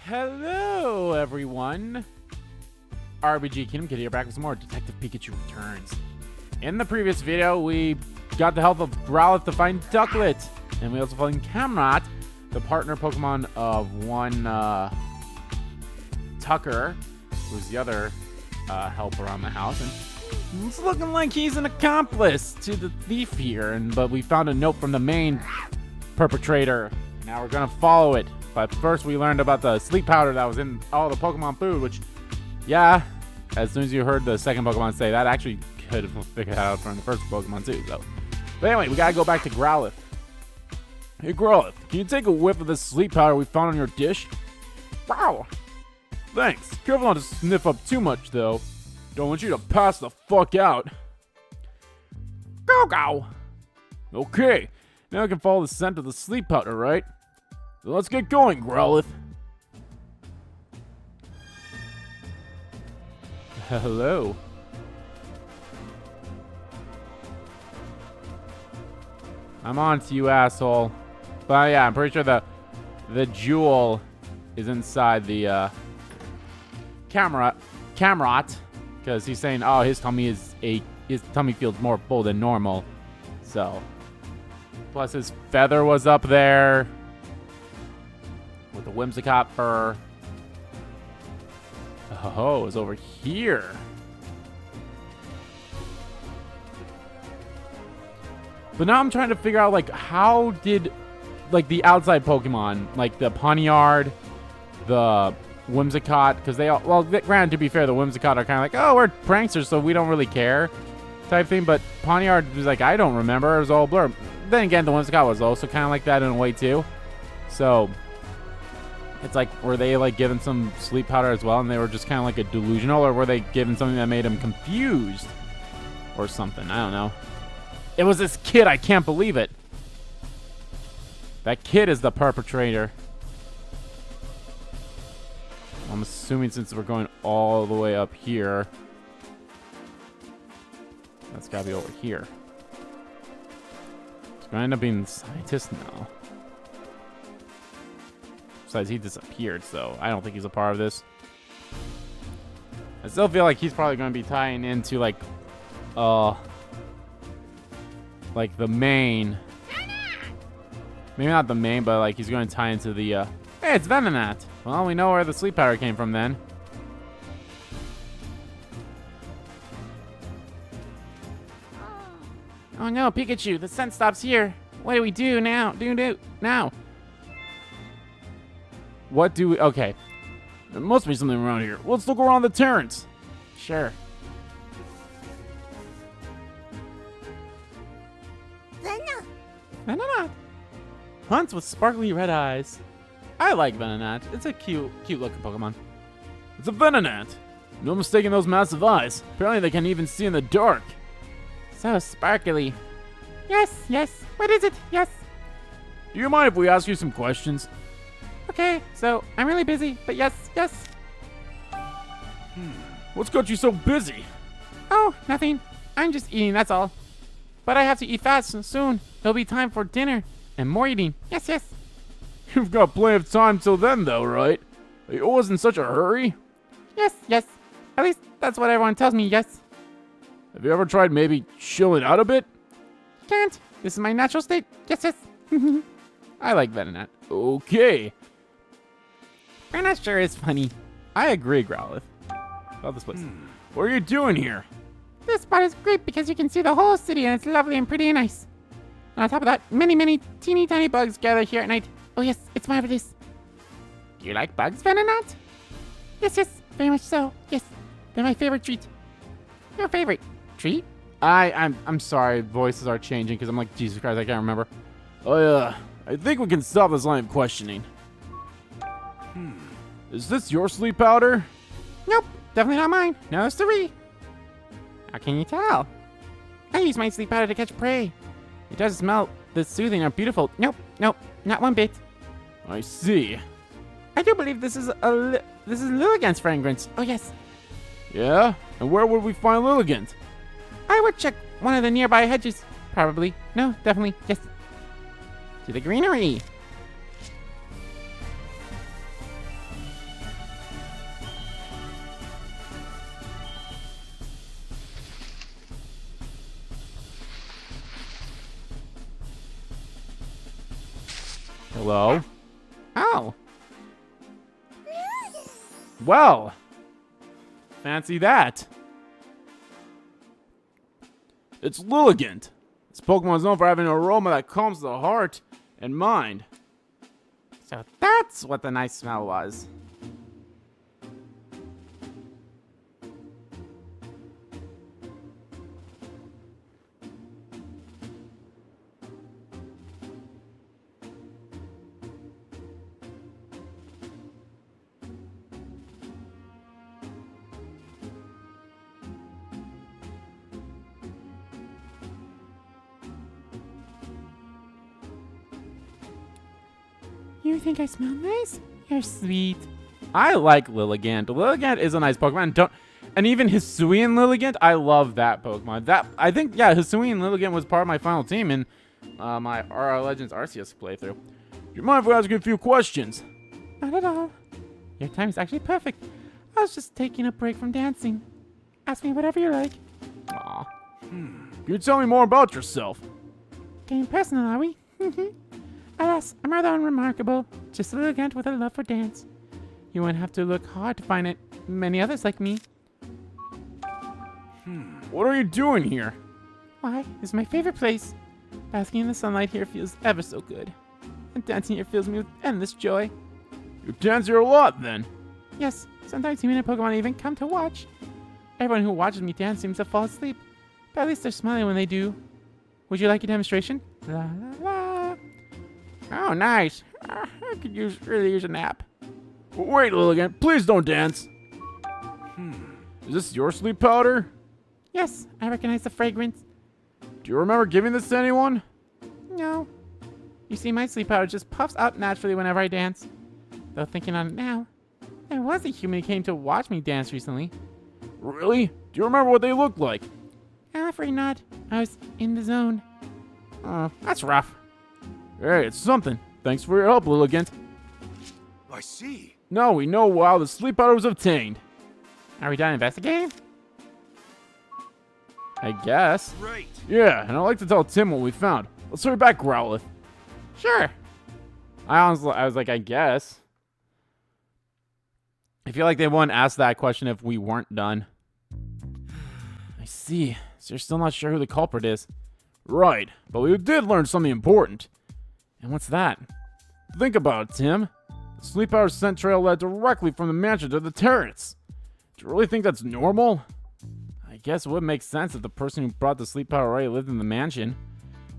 Hello, everyone. RBG Kingdom Kid here, back with some more Detective Pikachu Returns. In the previous video, we got the help of Growlithe to find Ducklet, and we also found Camrot, the partner Pokemon of one Tucker, who's the other helper on the house. And it's looking like he's an accomplice to the thief here, but we found a note from the main perpetrator. Now we're gonna follow it. But first we learned about the sleep powder that was in all the Pokemon food, which, yeah, as soon as you heard the second Pokemon say that, actually could have figured that out from the first Pokemon too, so. But anyway, we gotta go back to Growlithe. Hey Growlithe, can you take a whiff of this sleep powder we found on your dish? Wow! Thanks. Careful not to sniff up too much, though. Don't want you to pass the fuck out. Go go! Okay, now I can follow the scent of the sleep powder, right? So let's get going, Growlithe. Hello. I'm on to you, asshole. But yeah, I'm pretty sure the jewel is inside the Camrot, because he's saying, oh, his tummy feels more full than normal. So, plus his feather was up there with the Whimsicott fur. Oh, it's over here. But now I'm trying to figure out, like, how did, like, the outside Pokemon, like the Pawniard, the Whimsicott, because they all, well, granted, to be fair, the Whimsicott are kind of like, oh, we're pranksters, so we don't really care type thing. But Pawniard was like, I don't remember. It was all blur. Then again, the Whimsicott was also kind of like that in a way, too. So it's like, were they, like, given some sleep powder as well, and they were just kind of like a delusional, or were they given something that made them confused or something? I don't know. It was this kid. I can't believe it. That kid is the perpetrator. I'm assuming since we're going all the way up here, that's gotta be over here. It's gonna end up being the scientist now. Besides, he disappeared, so I don't think he's a part of this. I still feel like he's probably going to be tying into, like the main. Maybe not the main, but, like, he's going to tie into the, hey, it's Venonat. Well, we know where the sleep powder came from then. Oh, no, Pikachu, the scent stops here. What do we do now? Now. What do we... Okay. There must be something around here. Let's look around the Terrence. Sure. Venonat. Hunts with sparkly red eyes. I like Venonat. It's a cute looking Pokemon. It's a Venonat. No mistaking those massive eyes. Apparently they can even see in the dark. So sparkly. Yes. What is it? Yes. Do you mind if we ask you some questions? Okay, so I'm really busy, but yes. What's got you so busy? Oh, nothing. I'm just eating, that's all. But I have to eat fast soon. It'll be time for dinner and more eating. Yes. You've got plenty of time till then, though, right? You always in such a hurry? Yes. At least that's what everyone tells me, yes. Have you ever tried maybe chilling out a bit? Can't. This is my natural state. Yes. I like Venonat. Okay. Venonat sure is funny. I agree, Growlithe. About this place. What are you doing here? This spot is great because you can see the whole city and it's lovely and pretty and nice. And on top of that, many teeny tiny bugs gather here at night. Oh yes, it's marvelous. Do you like bugs, Venonat? Yes, very much so. Yes, they're my favorite treat. Your favorite treat? I'm sorry, voices are changing because I'm like, Jesus Christ, I can't remember. Oh yeah, I think we can stop this line of questioning. Is this your sleep powder? Nope, definitely not mine. No, siree. How can you tell? I use my sleep powder to catch prey. It does smell this soothing and beautiful. Nope, not one bit. I see. I do believe this is Lilligant's fragrance. Oh yes. Yeah? And where would we find Lilligant? I would check one of the nearby hedges. Probably. No, definitely. Yes. To the greenery. Hello? Oh. Well. Fancy that. It's Lilligant. This Pokemon is known for having an aroma that calms the heart and mind. So that's what the nice smell was. You think I smell nice? You're sweet. I like Lilligant. Lilligant is a nice Pokemon. And even Hisuian Lilligant, I love that Pokemon. I think, yeah, Hisuian Lilligant was part of my final team in my RR Legends Arceus playthrough. Do you mind if I ask you a few questions? Not at all. Your time is actually perfect. I was just taking a break from dancing. Ask me whatever you like. Aw. Can you tell me more about yourself? Getting personal, are we? Alas, I'm rather unremarkable. Just a Lilligant with a love for dance. You won't have to look hard to find it. Many others like me. What are you doing here? Why, it's my favorite place. Basking in the sunlight here feels ever so good. And dancing here fills me with endless joy. You dance here a lot, then? Yes, sometimes human and Pokemon even come to watch. Everyone who watches me dance seems to fall asleep. But at least they're smiling when they do. Would you like a demonstration? La la la. Oh, nice. I could really use a nap. Wait, Lilligant, please don't dance. Is this your sleep powder? Yes, I recognize the fragrance. Do you remember giving this to anyone? No. You see, my sleep powder just puffs out naturally whenever I dance. Though thinking on it now, there was a human who came to watch me dance recently. Really? Do you remember what they looked like? I'm afraid not. I was in the zone. Oh, that's rough. Hey, it's something. Thanks for your help, Lilligant. I see. Now we know how the sleep powder was obtained. Are we done investigating? I guess. Right. Yeah, and I'd like to tell Tim what we found. Let's hurry back, Growlithe. Sure. I was like, I guess. I feel like they wouldn't ask that question if we weren't done. I see. So you're still not sure who the culprit is. Right, but we did learn something important. And what's that? Think about it, Tim. The sleep powder scent trail led directly from the mansion to the turrets. Do you really think that's normal? I guess it would make sense if the person who brought the sleep powder already lived in the mansion.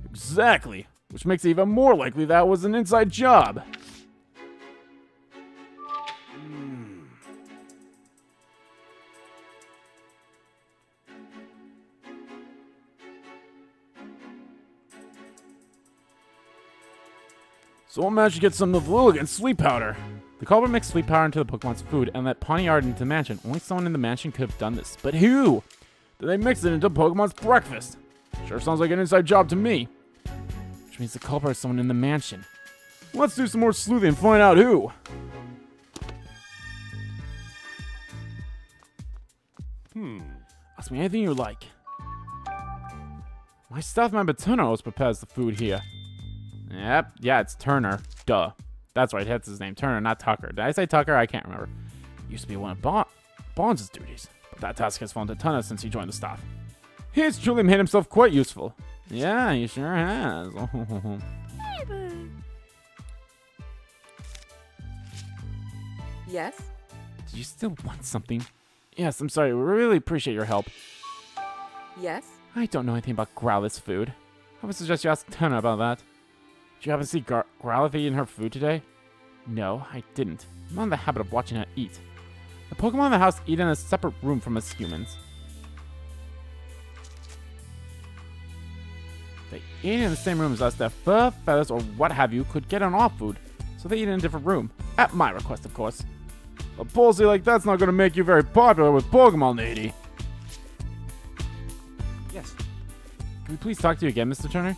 Exactly, which makes it even more likely that was an inside job. Someone managed to get some of Lilligant's sleep powder. The culprit mixed sleep powder into the Pokemon's food and let Pawniard into the mansion. Only someone in the mansion could have done this. But who? Did they mix it into Pokemon's breakfast? Sure sounds like an inside job to me. Which means the culprit is someone in the mansion. Let's do some more sleuthing and find out who. Ask me anything you like. My staff member Turner always prepares the food here. Yep, yeah, it's Turner. Duh. That's right, that's his name. Turner, not Tucker. Did I say Tucker? I can't remember. Used to be one of Bonds' duties, but that task has fallen to Turner since he joined the staff. He's truly made himself quite useful. Yeah, he sure has. Yes? Do you still want something? Yes, I'm sorry. We really appreciate your help. Yes? I don't know anything about Growlithe's food. I would suggest you ask Turner about that. Did you happen to see Growlithe eating her food today? No, I didn't. I'm not in the habit of watching her eat. The Pokemon in the house eat in a separate room from us humans. They eat in the same room as us. Their fur, feathers, or what have you could get on our food, so they eat in a different room. At my request, of course. A policy like that's not going to make you very popular with Pokemon, lady. Yes. Can we please talk to you again, Mr. Turner?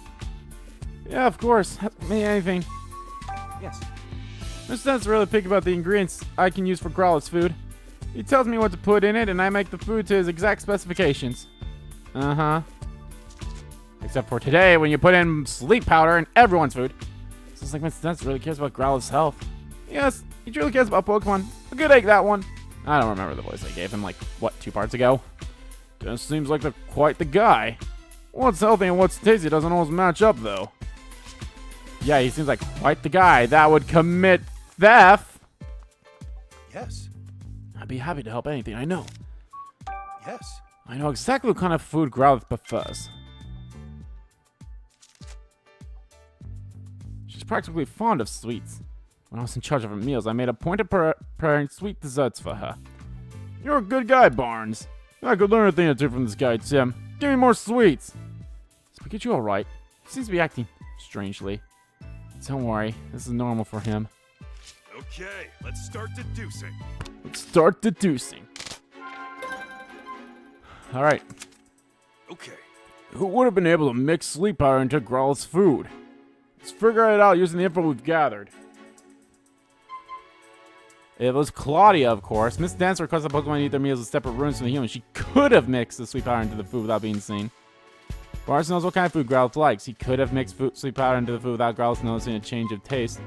Yeah, of course. Me anything. Yes. Mr. Dent's really picky about the ingredients I can use for Growlithe's food. He tells me what to put in it, and I make the food to his exact specifications. Uh-huh. Except for today, when you put in sleep powder in everyone's food. Sounds like Mr. Dance really cares about Growlithe's health. Yes, he truly cares about Pokemon. A good egg, that one. I don't remember the voice I gave him, like, what, 2 parts ago? Dennis seems like quite the guy. What's healthy and what's tasty doesn't always match up, though. Yeah, he seems like quite the guy that would commit theft. Yes. I'd be happy to help anything I know. Yes. I know exactly what kind of food Growlithe prefers. She's practically fond of sweets. When I was in charge of her meals, I made a point of preparing sweet desserts for her. You're a good guy, Barnes. I could learn a thing or two from this guy, Tim. Give me more sweets. Is Pikachu alright? He seems to be acting strangely. Don't worry, this is normal for him. Okay, let's start deducing. Let's start deducing. Alright. Okay. Who would have been able to mix sleep powder into Growlithe's food? Let's figure it out using the info we've gathered. It was Claudia, of course. Miss Dance requested Pokemon eat their meals in separate rooms from the human. She could have mixed the sleep powder into the food without being seen. Barnes knows what kind of food Growlithe likes. He could have mixed sleep powder into the food without Growlithe noticing a change of taste.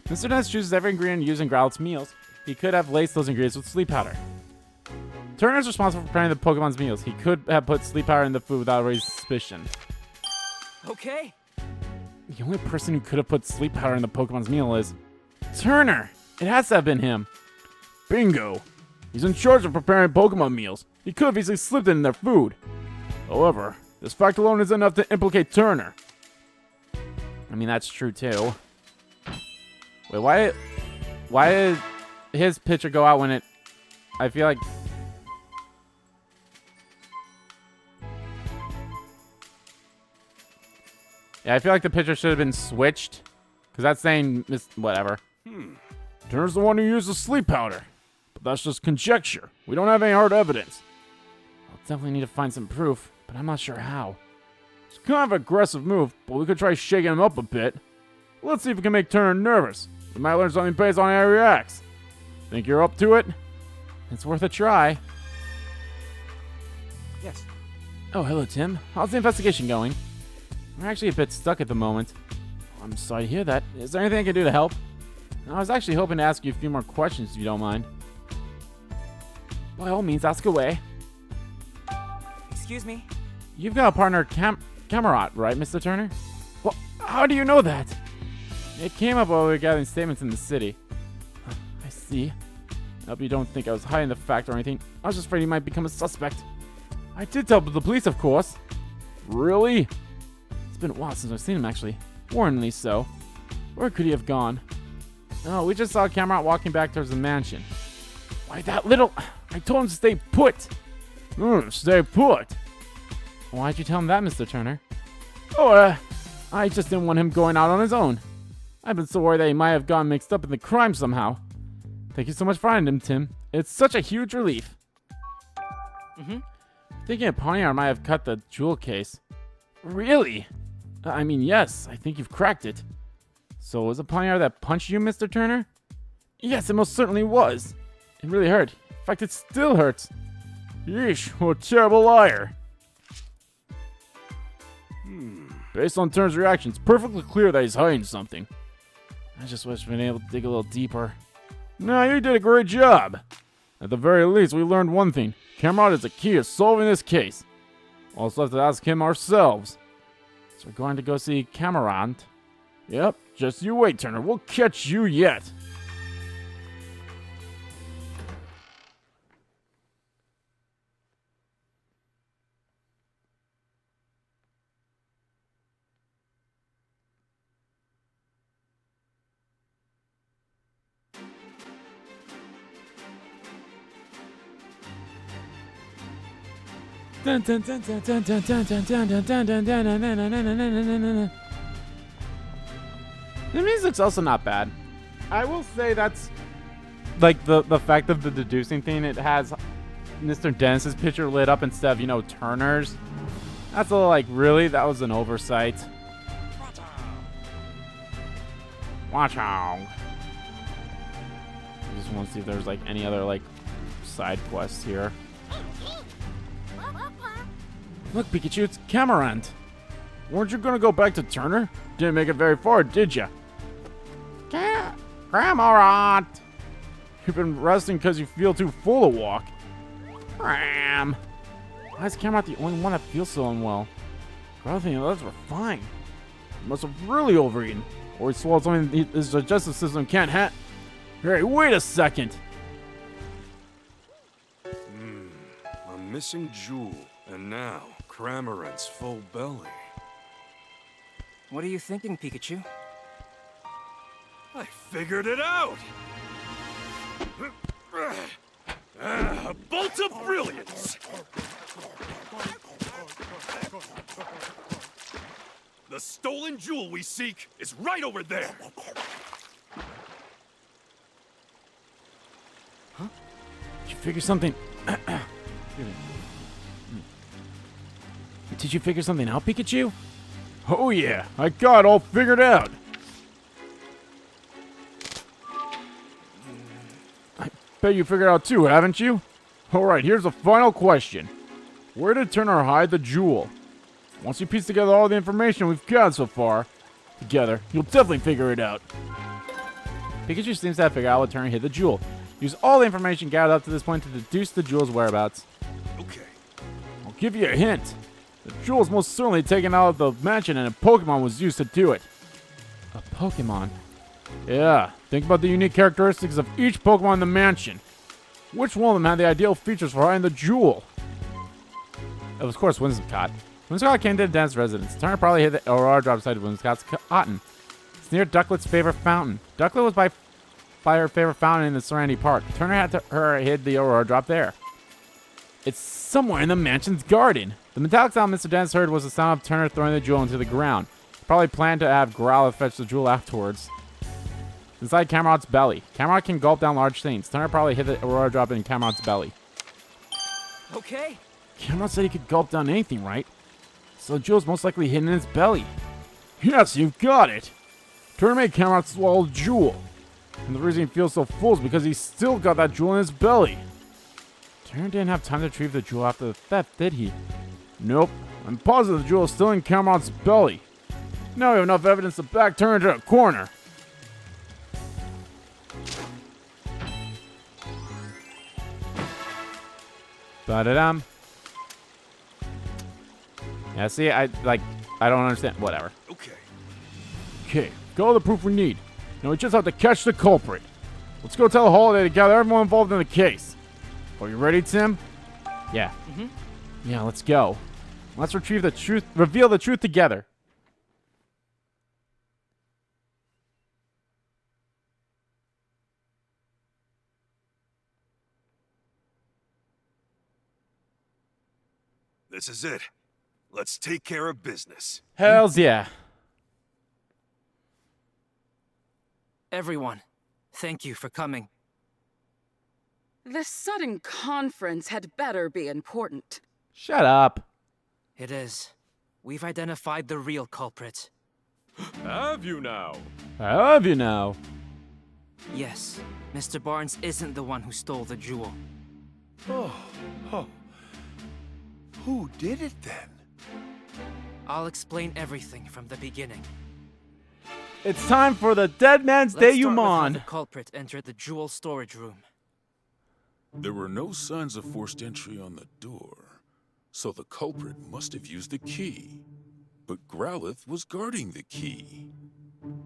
Mr. Dance chooses every ingredient used in Growlithe's meals. He could have laced those ingredients with sleep powder. Turner's responsible for preparing the Pokemon's meals. He could have put sleep powder in the food without raising suspicion. Okay. The only person who could have put sleep powder in the Pokemon's meal is Turner. It has to have been him. Bingo. He's in charge of preparing Pokemon meals. He could have easily slipped it in their food. However, this fact alone is enough to implicate Turner. I mean, that's true too. Wait, why did his picture go out when it... I feel like... Yeah, I feel like the picture should have been switched. Because that's saying... whatever. Turner's the one who used the sleep powder. But that's just conjecture. We don't have any hard evidence. I'll definitely need to find some proof, but I'm not sure how. It's kind of an aggressive move, but we could try shaking him up a bit. Let's see if we can make Turner nervous. We might learn something based on how he reacts. Think you're up to it? It's worth a try. Yes. Oh, hello, Tim. How's the investigation going? We're actually a bit stuck at the moment. I'm sorry to hear that. Is there anything I can do to help? I was actually hoping to ask you a few more questions, if you don't mind. By all means, ask away. Excuse me? You've got a partner, Camerot, right, Mr. Turner? Well, how do you know that? It came up while we were gathering statements in the city. I see. I hope you don't think I was hiding the fact or anything. I was just afraid he might become a suspect. I did tell the police, of course. Really? It's been a while since I've seen him, actually. Warningly so. Where could he have gone? Oh, we just saw Camerot walking back towards the mansion. Why, that little... I told him to stay put. Stay put? Why'd you tell him that, Mr. Turner? Oh, I just didn't want him going out on his own. I've been so worried that he might have gotten mixed up in the crime somehow. Thank you so much for finding him, Tim. It's such a huge relief. Thinking a Ponyard might have cut the jewel case. Really? I mean, yes, I think you've cracked it. So was it Ponyard that punched you, Mr. Turner? Yes, it most certainly was. It really hurt. In fact, it still hurts. Yeesh, what a terrible liar. Based on Turner's reaction, it's perfectly clear that he's hiding something. I just wish we'd been able to dig a little deeper. No, you did a great job. At the very least, we learned one thing. Camerot is the key to solving this case. Also have to ask him ourselves. So we're going to go see Camerot. Yep, just you wait, Turner. We'll catch you yet. The music's also not bad. I will say that's like the fact of the deducing thing. It has Mr. Dennis's picture lit up instead of, you know, Turner's. That's a little like, really? That was an oversight. Watch out. I just want to see if there's like any other like side quests here. Look, Pikachu, it's Camerot. Weren't you gonna go back to Turner? Didn't make it very far, did ya? Cramorant! You've been resting because you feel too full to walk. Cram! Why is Cramorant the only one that feels so unwell? Growlithe and the others were fine. He must have really overeaten. Or he swallowed something his digestive system can't handle. Hey, wait a second! I'm missing Jewel, and now Cramorant's full belly. What are you thinking, Pikachu? I figured it out! A bolt of brilliance! The stolen jewel we seek is right over there! Did you figure something... Did you figure something out, Pikachu? Oh yeah, I got it all figured out! I bet you figured out too, haven't you? Alright, here's the final question. Where did Turner hide the jewel? Once you piece together all the information we've got so far, together, you'll definitely figure it out. Pikachu seems to have figured out what Turner hid the jewel. Use all the information gathered up to this point to deduce the jewel's whereabouts. Okay. I'll give you a hint. The jewel is most certainly taken out of the mansion and a Pokemon was used to do it. A Pokemon? Yeah, think about the unique characteristics of each Pokemon in the mansion. Which one of them had the ideal features for hiding the jewel? It was, of course, Whimsicott. Whimsicott came to the dentist's residence. Turner probably hid the Aurora drop beside Whimsicott's cotton. It's near Ducklet's favorite fountain. Ducklet was by her favorite fountain in the Serenity Park. Turner had hid the Aurora drop there. It's somewhere in the mansion's garden. The metallic sound Mr. Dentist heard was the sound of Turner throwing the jewel into the ground. He probably planned to have Growlithe fetch the jewel afterwards. Inside Camerot's belly. Camerot can gulp down large things. Turner probably hid the Aurora drop in Camerot's belly. Okay. Camerot said he could gulp down anything, right? So the jewel's most likely hidden in his belly. Yes, you've got it! Turner made Camerot swallow the jewel. And the reason he feels so full is because he's still got that jewel in his belly. Turner didn't have time to retrieve the jewel after the theft, did he? Nope. I'm positive the jewel is still in Camerot's belly. Now we have enough evidence to back Turner to a corner. Ba-da-dum. Yeah, see, I don't understand. Whatever. Okay. Okay, got all the proof we need. Now we just have to catch the culprit. Let's go tell Holiday to gather everyone involved in the case. Are you ready, Tim? Yeah. Yeah, let's go. Let's reveal the truth together. This is it. Let's take care of business. Hells yeah. Everyone, thank you for coming. This sudden conference had better be important. Shut up. It is. We've identified the real culprit. Have you now? I love you now. Yes, Mr. Barnes isn't the one who stole the jewel. Oh. Who did it then? I'll explain everything from the beginning. It's time for the dead man's Let's start with how denouement. the culprit entered the jewel storage room. There were no signs of forced entry on the door, so the culprit must have used the key. But Growlithe was guarding the key.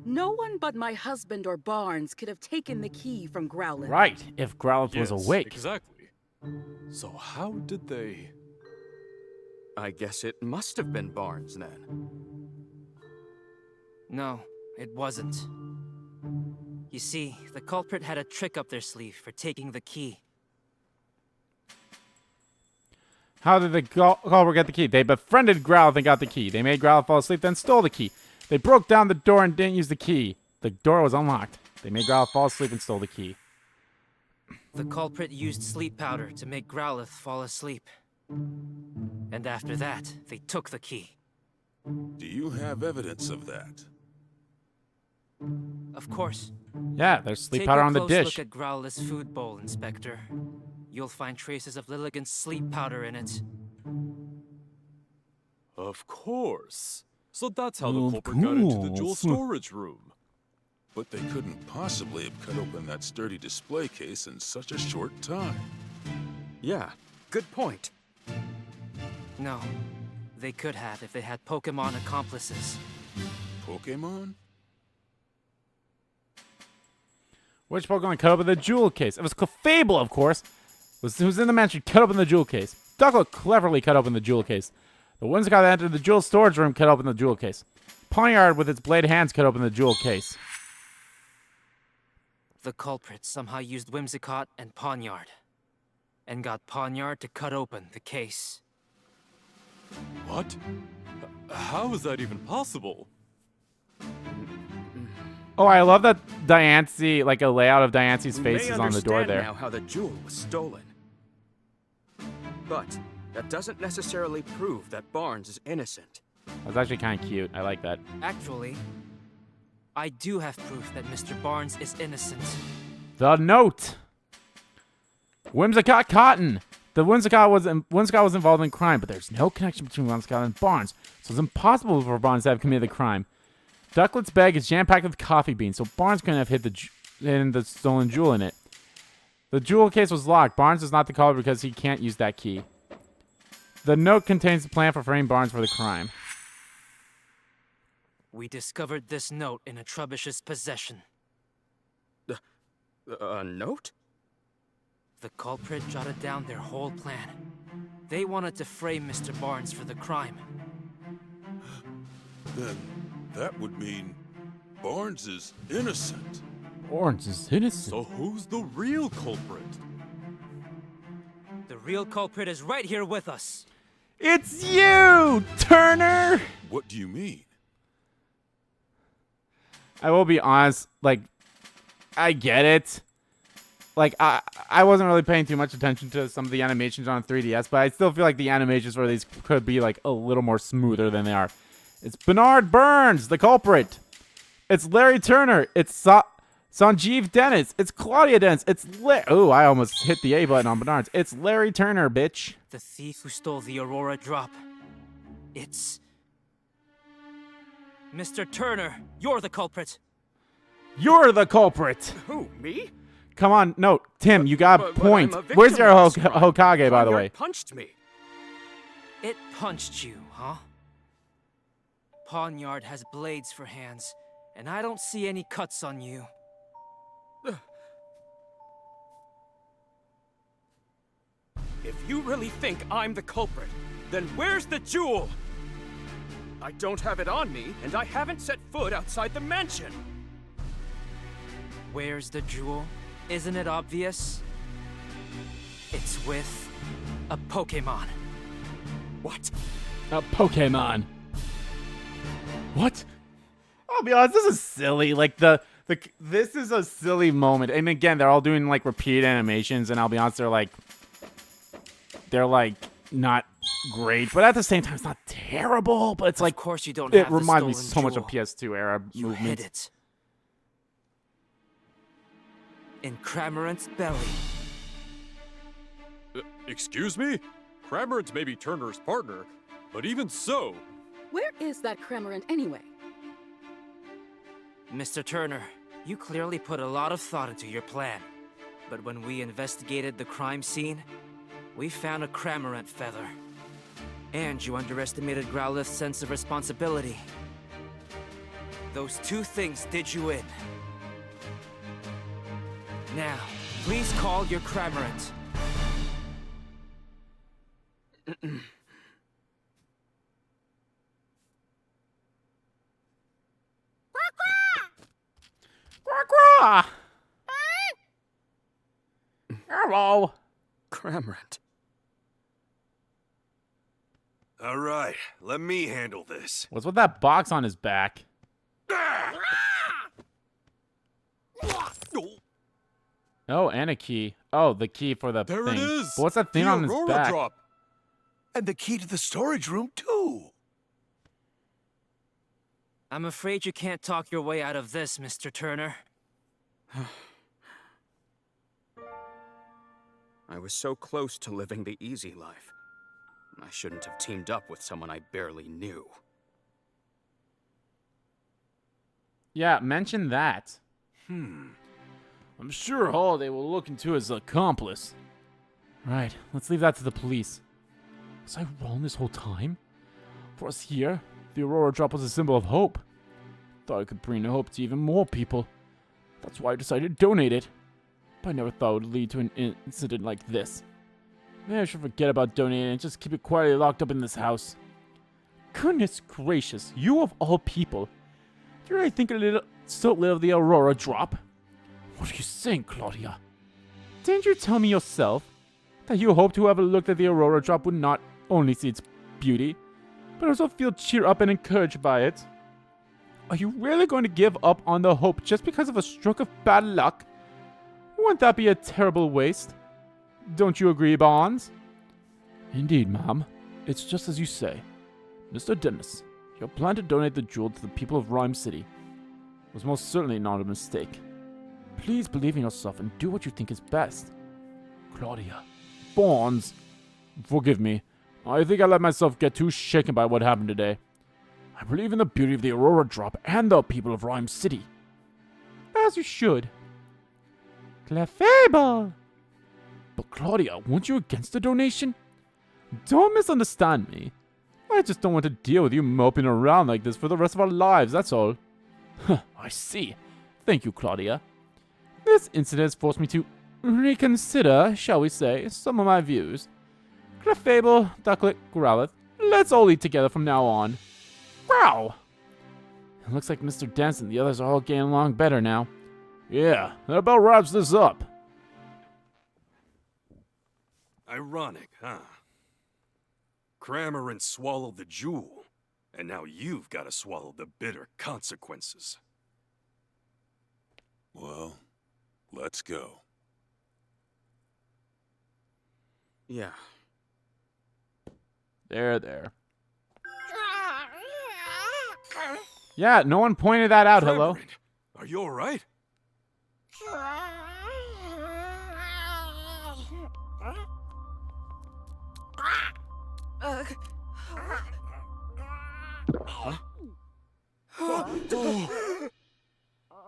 No one but my husband or Barnes could have taken the key from Growlithe. Right, if Growlithe was awake. Exactly. So how did they... I guess it must have been Barnes then. No, it wasn't. You see, the culprit had a trick up their sleeve for taking the key. How did the culprit get the key? They befriended Growlithe and got the key. They made Growlithe fall asleep, then stole the key. They broke down the door and didn't use the key. The door was unlocked. They made Growlithe fall asleep and stole the key. The culprit used sleep powder to make Growlithe fall asleep. And after that, they took the key. Do you have evidence of that? Of course. Yeah, there's sleep Take powder a on the close dish. look at Growlithe's food bowl, Inspector. You'll find traces of Lilligant's sleep powder in it. Of course. So that's how the Of culprit got into the jewel course. storage room. But they couldn't possibly have cut open that sturdy display case in such a short time. Yeah, good point. No, they could have if they had Pokémon accomplices. Pokémon? Which Pokemon cut open the jewel case? It was Clefable, of course. Who's in the mansion cut open the jewel case. Ducklet cleverly cut open the jewel case. The Whimsicott that entered the jewel storage room cut open the jewel case. Pawniard with its blade hands cut open the jewel case. The culprit somehow used Whimsicott and Pawniard, and got Pawniard to cut open the case. What? How is that even possible? Oh, I love that Diancie, like a layout of Diancie's We face may is on the door understand there. now how the jewel was stolen. But that doesn't necessarily prove that Barnes is innocent. That's actually kind of cute. I like that. Actually, I do have proof that Mr. Barnes is innocent. The note. Whimsicott Cotton. The Whimsicott was involved in crime, but there's no connection between Whimsicott and Barnes, so it's impossible for Barnes to have committed the crime. Ducklet's bag is jam-packed with coffee beans, so Barnes couldn't have hidden the stolen jewel in it. The jewel case was locked. Barnes is not the culprit because he can't use that key. The note contains the plan for framing Barnes for the crime. We discovered this note in a Trubbish's possession. A note? The culprit jotted down their whole plan. They wanted to frame Mr. Barnes for the crime. Then that would mean Barnes is innocent. Barnes is innocent. So who's the real culprit? The real culprit is right here with us. It's you, Turner! What do you mean? I will be honest, like, I get it. Like, I wasn't really paying too much attention to some of the animations on 3DS, but I still feel like the animations for these could be, like, a little more smoother than they are. It's Bernard Burns, the culprit. It's Larry Turner. It's Sanjeev Dennis. It's Claudia Dennis. It's oh, I almost hit the A button on Bernard's. It's Larry Turner, bitch. The thief who stole the Aurora drop. It's... Mr. Turner, you're the culprit. You're the culprit. Who, me? Come on, no, Tim, you got a But point. I'm a victim Where's your of this crime. Hokage, by the Pawniard way? Punched me. It punched you, huh? Pawniard has blades for hands, and I don't see any cuts on you. If you really think I'm the culprit, then where's the jewel? I don't have it on me, and I haven't set foot outside the mansion. Where's the jewel? Isn't it obvious? It's with a Pokémon. What? A Pokemon. What? I'll be honest, this is silly. Like this is a silly moment. And again, they're all doing like repeat animations, and I'll be honest, they're like not great, but at the same time, it's not terrible. But it's like, Of course you don't it have the reminds me stolen so much of jewel. PS2 era You hid movements. it. In Cramorant's belly. Excuse me? Cramorant may be Turner's partner, but even so... Where is that Cramorant anyway? Mr. Turner, you clearly put a lot of thought into your plan. But when we investigated the crime scene, we found a Cramorant feather. And you underestimated Growlithe's sense of responsibility. Those two things did you in. Now, please call your Cramorant. Quack, hello. Cramorant. All right, let me handle this. What's with that box on his back? Oh, and a key. Oh, the key for the There thing. it is! But what's that thing the on his Aurora back? drop! And the key to the storage room, too. I'm afraid you can't talk your way out of this, Mr. Turner. I was so close to living the easy life. I shouldn't have teamed up with someone I barely knew. Yeah, mention that. I'm sure Holiday will look into his accomplice. Right, let's leave that to the police. Was I wrong this whole time? For us here, the Aurora Drop was a symbol of hope. Thought it could bring hope to even more people. That's why I decided to donate it. But I never thought it would lead to an incident like this. Maybe I should forget about donating and just keep it quietly locked up in this house. Goodness gracious, you of all people. Do you really think so little of the Aurora Drop? What are you saying, Claudia? Didn't you tell me yourself that you hoped whoever looked at the Aurora Drop would not only see its beauty, but also feel cheered up and encouraged by it? Are you really going to give up on the hope just because of a stroke of bad luck? Wouldn't that be a terrible waste? Don't you agree, Bonds? Indeed, ma'am. It's just as you say. Mr. Dennis, your plan to donate the jewel to the people of Ryme City was most certainly not a mistake. Please believe in yourself and do what you think is best. Claudia. Bonds. Forgive me. I think I let myself get too shaken by what happened today. I believe in the beauty of the Aurora Drop and the people of Ryme City. As you should. Clefable! But Claudia, weren't you against the donation? Don't misunderstand me. I just don't want to deal with you moping around like this for the rest of our lives, that's all. I see. Thank you, Claudia. This incident has forced me to reconsider, shall we say, some of my views. Clefable, Ducklet, Growlithe, let's all eat together from now on. Wow! It looks like Mr. Dance and the others are all getting along better now. Yeah, that about wraps this up. Ironic, huh? Cramorant swallowed the jewel, and now you've got to swallow the bitter consequences. Well, let's go. Yeah. There. Yeah, no one pointed that out, hello. Cramorant, are you alright?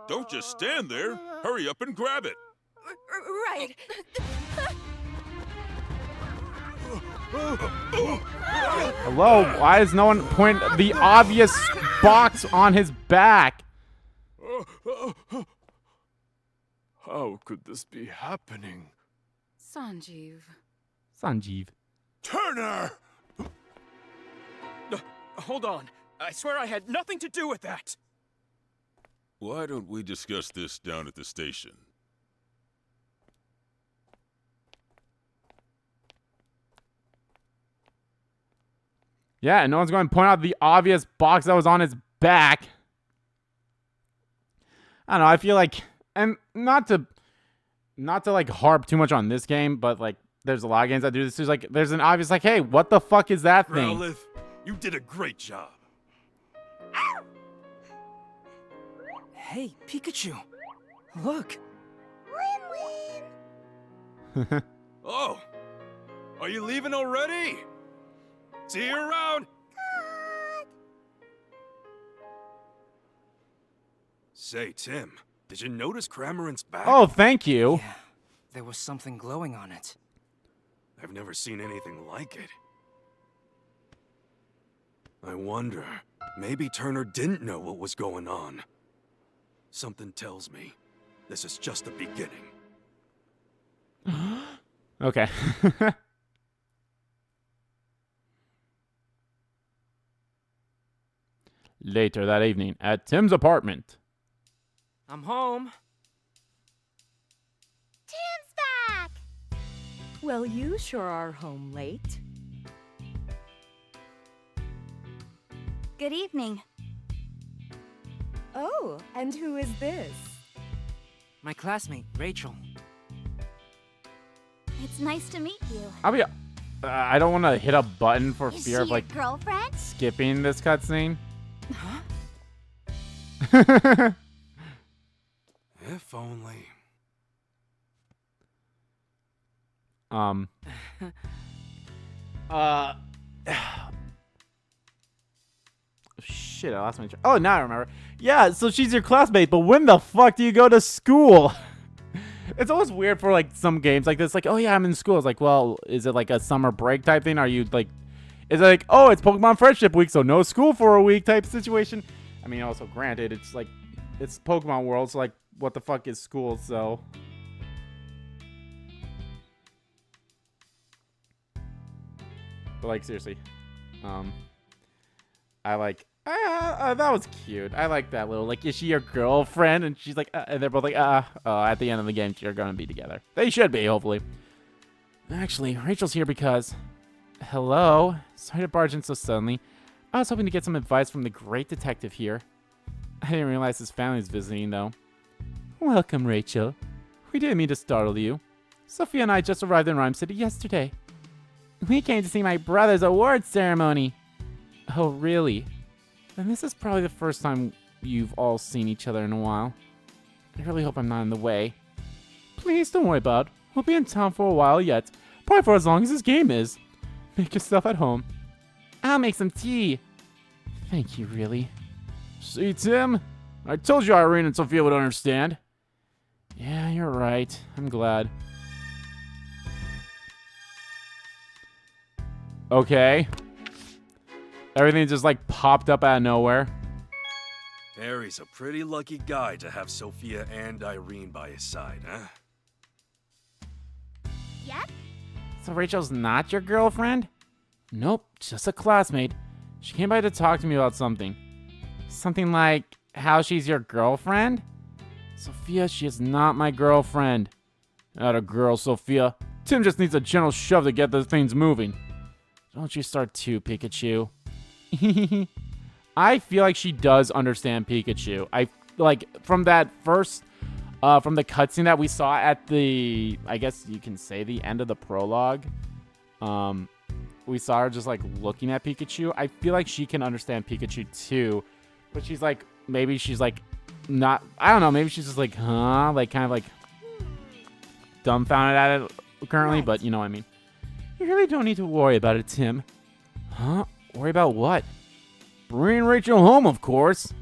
Don't just stand there. Hurry up and grab it. Right. Hello, why does no one point the obvious box on his back? How could this be happening? Sanjeev. Sanjeev. Turner! Hold on. I swear I had nothing to do with that. Why don't we discuss this down at the station? Yeah, and no one's going to point out the obvious box that was on his back. I don't know, I feel like, and not to like harp too much on this game, but like there's a lot of games that do this. There's an obvious like, hey, what the fuck is that thing? Growlithe, you did a great job. Hey, Pikachu. Look. Oh, are you leaving already? See you around. Say, Tim, did you notice Cramorant's back? Oh, thank you. Yeah, there was something glowing on it. I've never seen anything like it. I wonder, maybe Turner didn't know what was going on. Something tells me this is just the beginning. Okay. Later that evening at Tim's apartment. I'm home. Tim's back! Well, you sure are home late. Good evening. Oh, and who is this? My classmate, Rachel. It's nice to meet you. I'll be. I don't want to hit a button for Is fear she of like your girlfriend? skipping this cutscene. Huh? If only. shit, I lost my... Oh, now I remember. Yeah, so she's your classmate, but when the fuck do you go to school? It's always weird for, like, some games like this. Like, oh, yeah, I'm in school. It's like, well, is it, like, a summer break type thing? Are you, like... Is it like, oh, it's Pokemon Friendship Week, so no school for a week type situation? I mean, also, granted, it's, like... It's Pokemon World, so, like, what the fuck is school, so... But, like, seriously. I like... that was cute. I like that little, like, is she your girlfriend? And she's like, and they're both like, at the end of the game, you're gonna be together. They should be, hopefully. Actually, Rachel's here because... Hello? Sorry to barge in so suddenly. I was hoping to get some advice from the great detective here. I didn't realize his family's visiting, though. Welcome, Rachel. We didn't mean to startle you. Sophia and I just arrived in Ryme City yesterday. We came to see my brother's awards ceremony. Oh, really? Then this is probably the first time you've all seen each other in a while. I really hope I'm not in the way. Please don't worry about it. We'll be in town for a while yet. Probably for as long as this game is. Make yourself at home. I'll make some tea. Thank you, really. See, Tim? I told you Irene and Sophia would understand. Yeah, you're right. I'm glad. Okay. Everything just like popped up out of nowhere. Harry's a pretty lucky guy to have Sophia and Irene by his side, huh? Yep. So Rachel's not your girlfriend? Nope, just a classmate. She came by to talk to me about something. Something like how she's your girlfriend? Sophia, she is not my girlfriend. Not a girl, Sophia. Tim just needs a gentle shove to get the things moving. Don't you start too, Pikachu. I feel like she does understand Pikachu. I like from that first from the cutscene that we saw at the, I guess you can say, the end of the prologue. We saw her just like looking at Pikachu. I feel like she can understand Pikachu too, but she's like, maybe she's like not, I don't know, maybe she's just like, huh, like kind of like dumbfounded at it currently, but you know what I mean. You really don't need to worry about it, Tim. Huh? Worry about what? Bring Rachel home, of course.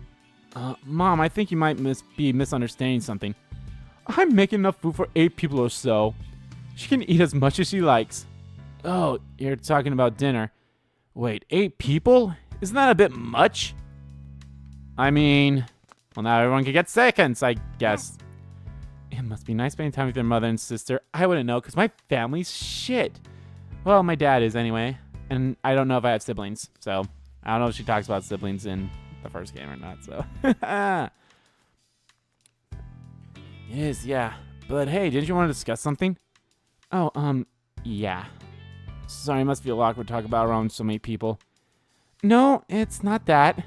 Mom, I think you might be misunderstanding something. I'm making enough food for 8 people or so. She can eat as much as she likes. Oh, you're talking about dinner. Wait, 8 people? Isn't that a bit much? I mean, well, now everyone can get seconds, I guess. It must be nice spending time with your mother and sister. I wouldn't know, because my family's shit. Well, my dad is anyway. And I don't know if I have siblings, so I don't know if she talks about siblings in the first game or not, so. It is, yeah. But hey, didn't you want to discuss something? Oh, yeah. Sorry, it must feel awkward to talk about around so many people. No, it's not that.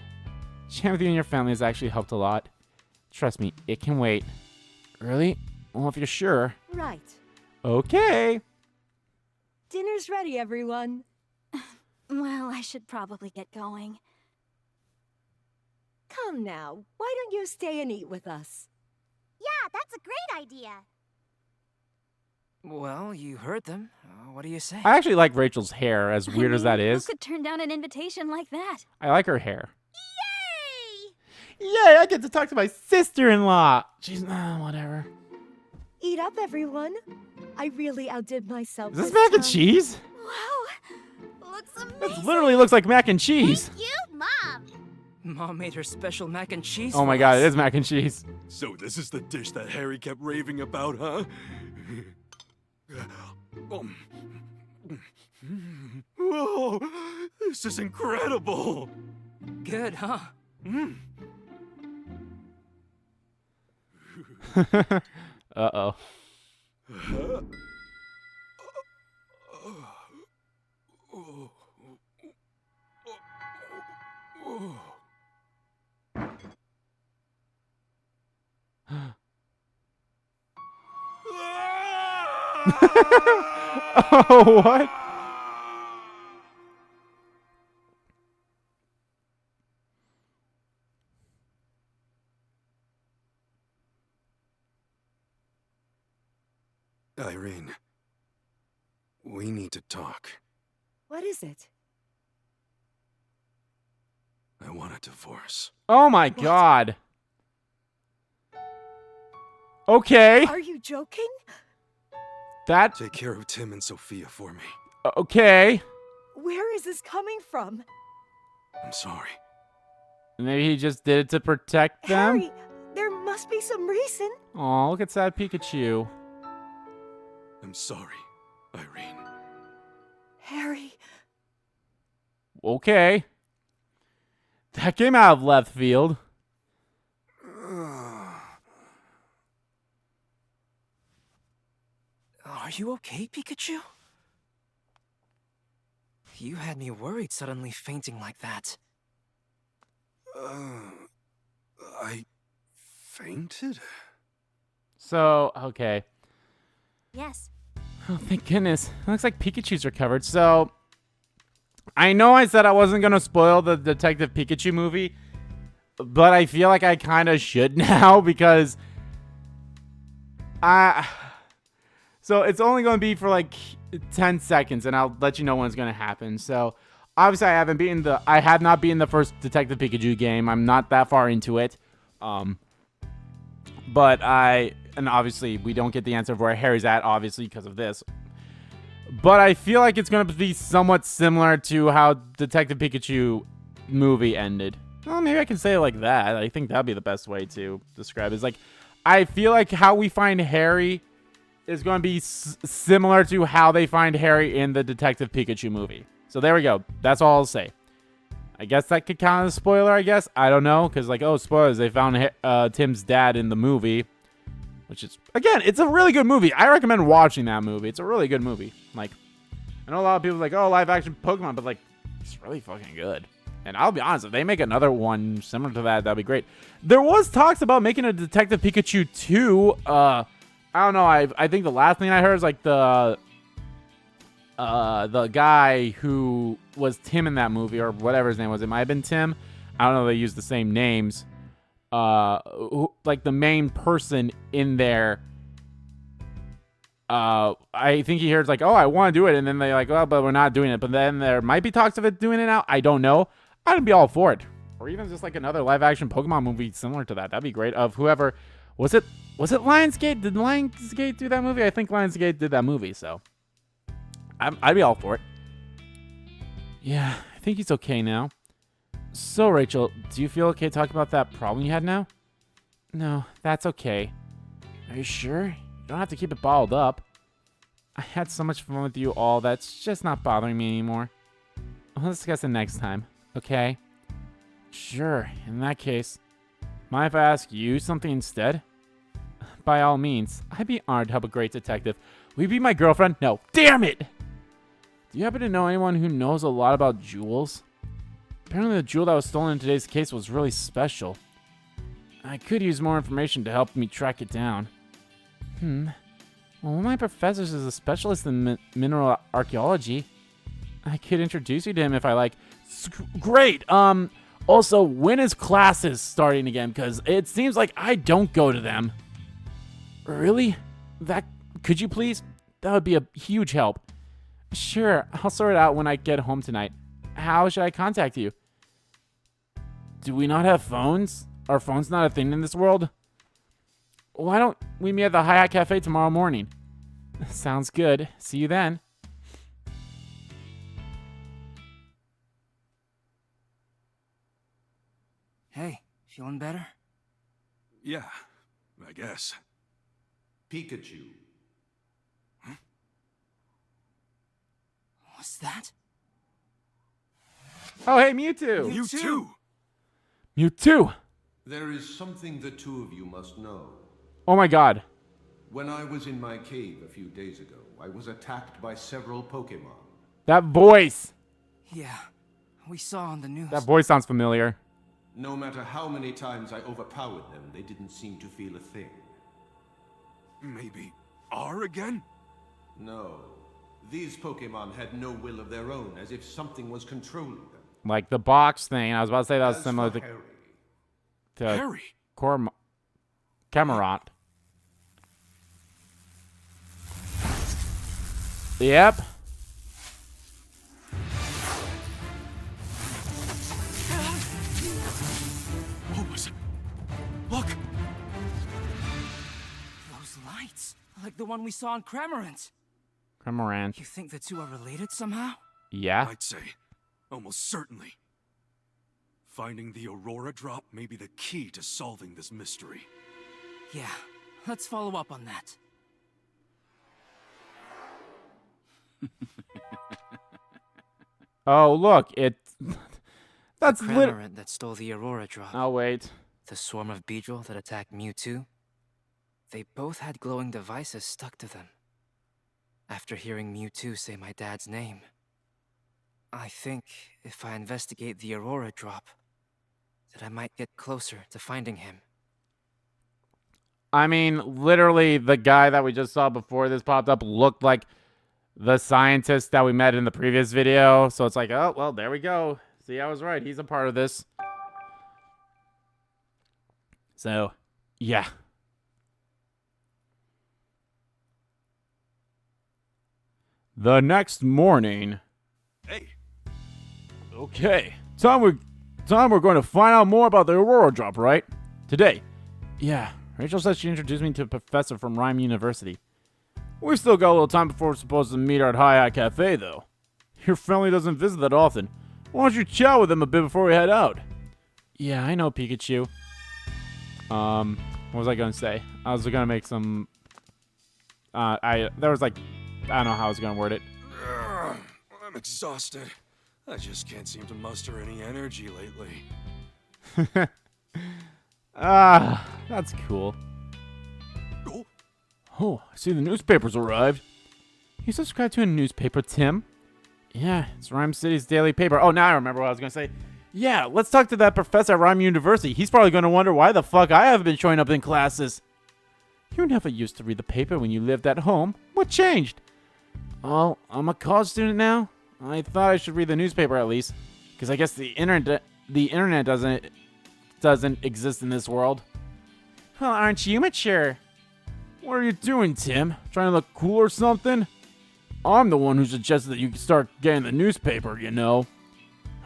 Chatting with you and your family has actually helped a lot. Trust me, it can wait. Really? Well, if you're sure. Right. Okay. Dinner's ready, everyone. Well, I should probably get going. Come now. Why don't you stay and eat with us? Yeah, that's a great idea. Well, you heard them. What do you say? I actually like Rachel's hair, as weird as that is. Who could turn down an invitation like that? I like her hair. Yay! Yay, I get to talk to my sister-in-law. She's, whatever. Eat up, everyone. I really outdid myself. Is this mac and cheese? Wow, looks amazing. This literally looks like mac and cheese. Thank you, Mom. Mom made her special mac and cheese. Oh my for god, us. it is mac and cheese. So this is the dish that Harry kept raving about, huh? Whoa, this is incredible. Good, huh? Uh-oh. Oh, what? Irene, we need to talk. What is it? I want a divorce. Oh my god. Okay. Are you joking? That Take care of Tim and Sophia for me. okay. Where is this coming from? I'm sorry. Maybe he just did it to protect them. Harry, there must be some reason. Oh, look at sad Pikachu. I'm sorry, Irene. Harry, Okay. That came out of left field. Are you okay, Pikachu? You had me worried suddenly fainting like that. I fainted? So, okay. Yes. Oh, thank goodness. It looks like Pikachu's recovered. So, I know I said I wasn't going to spoil the Detective Pikachu movie, but I feel like I kind of should now because so it's only going to be for like 10 seconds and I'll let you know when it's going to happen. So, obviously I have not beaten the first Detective Pikachu game. I'm not that far into it. But and obviously we don't get the answer of where Harry's at, obviously, because of this. But I feel like it's going to be somewhat similar to how Detective Pikachu movie ended. Well, maybe I can say it like that. I think that'd be the best way to describe it. It's like, I feel like how we find Harry is going to be similar to how they find Harry in the Detective Pikachu movie. So there we go. That's all I'll say. I guess that could count as a spoiler, I guess. I don't know, because, like, oh, spoilers. They found Tim's dad in the movie, which is, again, it's a really good movie. I recommend watching that movie. It's a really good movie. Like, I know a lot of people are like, oh, live-action Pokemon, but, like, it's really fucking good. And I'll be honest, if they make another one similar to that, that'd be great. There was talks about making a Detective Pikachu 2. I don't know. I think the last thing I heard is, like, the guy who was Tim in that movie, or whatever his name was. It might have been Tim. I don't know. They used the same names. Like the main person in there. I think he hears like, oh, I want to do it. And then they're like, oh, but we're not doing it. But then there might be talks of it doing it now. I don't know. I'd be all for it. Or even just like another live action Pokemon movie similar to that. That'd be great. Of whoever, was it Lionsgate? Did Lionsgate do that movie? I think Lionsgate did that movie. So I'd be all for it. Yeah, I think he's okay now. So, Rachel, do you feel okay talking about that problem you had now? No, that's okay. Are you sure? You don't have to keep it bottled up. I had so much fun with you all that's just not bothering me anymore. We'll discuss it next time, okay? Sure, in that case. Mind if I ask you something instead? By all means, I'd be honored to help a great detective. Will you be my girlfriend? No. Damn it! Do you happen to know anyone who knows a lot about jewels? Apparently the jewel that was stolen in today's case was really special. I could use more information to help me track it down. Well, one of my professors is a specialist in mineral archaeology. I could introduce you to him if I like. Great! Also, when is classes starting again? Because it seems like I don't go to them. Really? Could you please? That would be a huge help. Sure, I'll sort it out when I get home tonight. How should I contact you? Do we not have phones? Are phones not a thing in this world? Why don't we meet at the Hi-Hat Cafe tomorrow morning? Sounds good. See you then. Hey, feeling better? Yeah, I guess. Pikachu. What's that? Oh, hey, Mewtwo! Mewtwo! Mewtwo! There is something the two of you must know. Oh my god. When I was in my cave a few days ago, I was attacked by several Pokémon. That voice! Yeah, we saw on the news. That voice sounds familiar. No matter how many times I overpowered them, they didn't seem to feel a thing. Maybe R again? No. These Pokémon had no will of their own, as if something was controlling them. Like the box thing. I was about to say that was As similar for to Harry. Cameron. Yep. Look! Those lights, like the one we saw in Cramorant. Cramorant. You think the two are related somehow? Yeah. I'd say, almost certainly. Finding the Aurora Drop may be the key to solving this mystery. Yeah, let's follow up on that. Oh, look, that's The lit. Cramorant that stole the Aurora Drop. Oh, wait. The swarm of Beedrill that attacked Mewtwo. They both had glowing devices stuck to them. After hearing Mewtwo say my dad's name, I think if I investigate the Aurora Drop, that I might get closer to finding him. I mean, literally, the guy that we just saw before this popped up looked like the scientist that we met in the previous video. So it's like, oh, well, there we go. See, I was right. He's a part of this. So, yeah. The next morning. Hey, Okay. Time we're going to find out more about the Aurora Drop, right? Today. Yeah. Rachel said she introduced me to a professor from Ryme University. We still got a little time before we're supposed to meet her at Hi Hat Cafe, though. Your family doesn't visit that often. Why don't you chat with them a bit before we head out? Yeah, I know, Pikachu. What was I gonna say? I was gonna make some... there was like... I don't know how I was gonna word it. I'm exhausted. I just can't seem to muster any energy lately. That's cool. Oh, Oh, I see the newspaper's arrived. You subscribe to a newspaper, Tim? Yeah, it's Ryme City's daily paper. Oh, now I remember what I was going to say. Yeah, let's talk to that professor at Ryme University. He's probably going to wonder why the fuck I haven't been showing up in classes. You never used to read the paper when you lived at home. What changed? Oh, I'm a college student now? I thought I should read the newspaper at least. Because I guess the internet doesn't exist in this world. Well, aren't you mature? What are you doing, Tim? Trying to look cool or something? I'm the one who suggested that you start getting the newspaper, you know.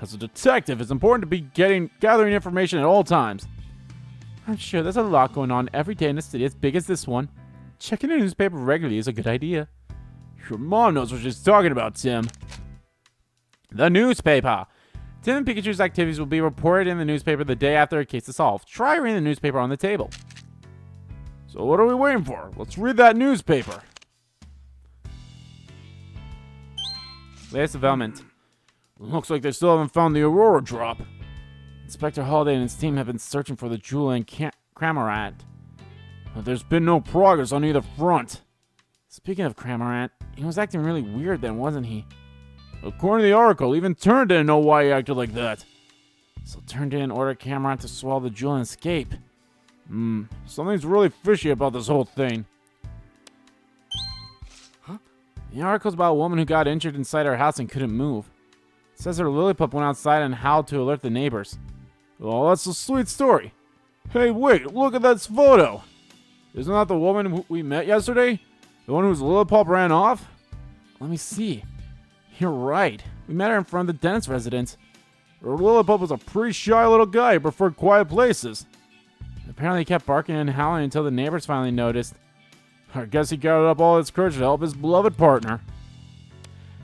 As a detective, it's important to be gathering information at all times. I'm sure there's a lot going on every day in a city as big as this one. Checking the newspaper regularly is a good idea. Your mom knows what she's talking about, Tim. The newspaper. Tim and Pikachu's activities will be reported in the newspaper the day after a case is solved. Try reading the newspaper on the table. So what are we waiting for? Let's read that newspaper. Latest development. Looks like they still haven't found the Aurora Drop. Inspector Holiday and his team have been searching for the jewel in Cramorant, but there's been no progress on either front. Speaking of Cramorant, he was acting really weird then, wasn't he? According to the article, even Turn didn't know why he acted like that. So Turn didn't order Cramorant to swallow the jewel and escape. Something's really fishy about this whole thing. Huh? The article's about a woman who got injured inside her house and couldn't move. It says her Lillipup went outside and howled to alert the neighbors. Oh, that's a sweet story. Hey, wait, look at that photo. Isn't that the woman we met yesterday? The one whose Lillipup ran off? Let me see. You're right. We met her in front of the dentist residence. Her Lillipup was a pretty shy little guy who preferred quiet places. Apparently he kept barking and howling until the neighbors finally noticed. I guess he gathered up all his courage to help his beloved partner.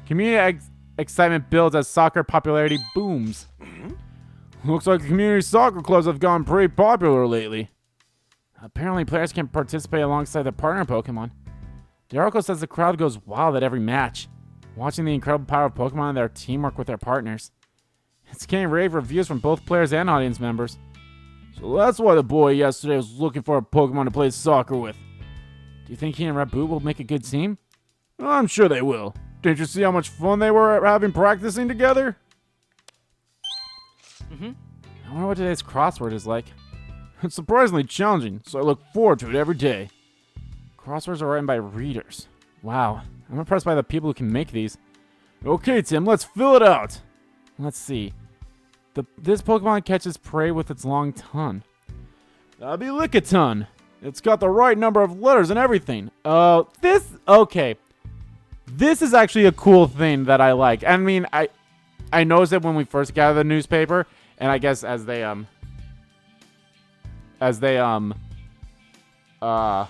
Community excitement builds as soccer popularity booms. Looks like the community soccer clubs have gone pretty popular lately. Apparently players can participate alongside their partner Pokemon. The article says the crowd goes wild at every match, watching the incredible power of Pokemon and their teamwork with their partners. It's getting rave reviews from both players and audience members. So that's why the boy yesterday was looking for a Pokemon to play soccer with. Do you think he and Raboot will make a good team? I'm sure they will. Didn't you see how much fun they were having practicing together? I wonder what today's crossword is like. It's surprisingly challenging, so I look forward to it every day. Crosswords are written by readers. Wow, I'm impressed by the people who can make these. Okay, Tim, let's fill it out. Let's see. This Pokemon catches prey with its long tongue. That'd be Lickitung. It's got the right number of letters and everything. Okay. This is actually a cool thing that I like. I mean, I noticed it when we first gathered the newspaper, and I guess as they as they fuck, I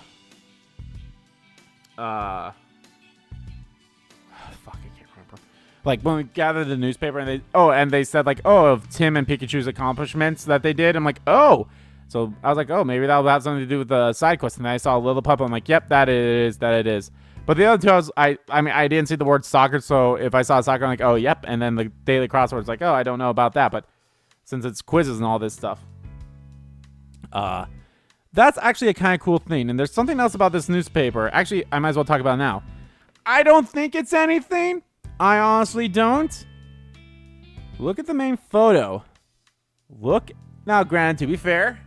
can't remember. Like when we gathered the newspaper and they said like, oh, of Tim and Pikachu's accomplishments that they did. I'm like, oh. So I was like, oh, maybe that'll have something to do with the side quest. And then I saw Lillipup. I'm like, yep, that it is. But the other two, I mean, I didn't see the word soccer. So if I saw soccer, I'm like, oh, yep. And then the daily crossword's like, oh, I don't know about that. But since it's quizzes and all this stuff, that's actually a kind of cool thing. And there's something else about this newspaper. Actually, I might as well talk about it now. I don't think it's anything. I honestly don't. Look at the main photo. Look. Now, granted, to be fair,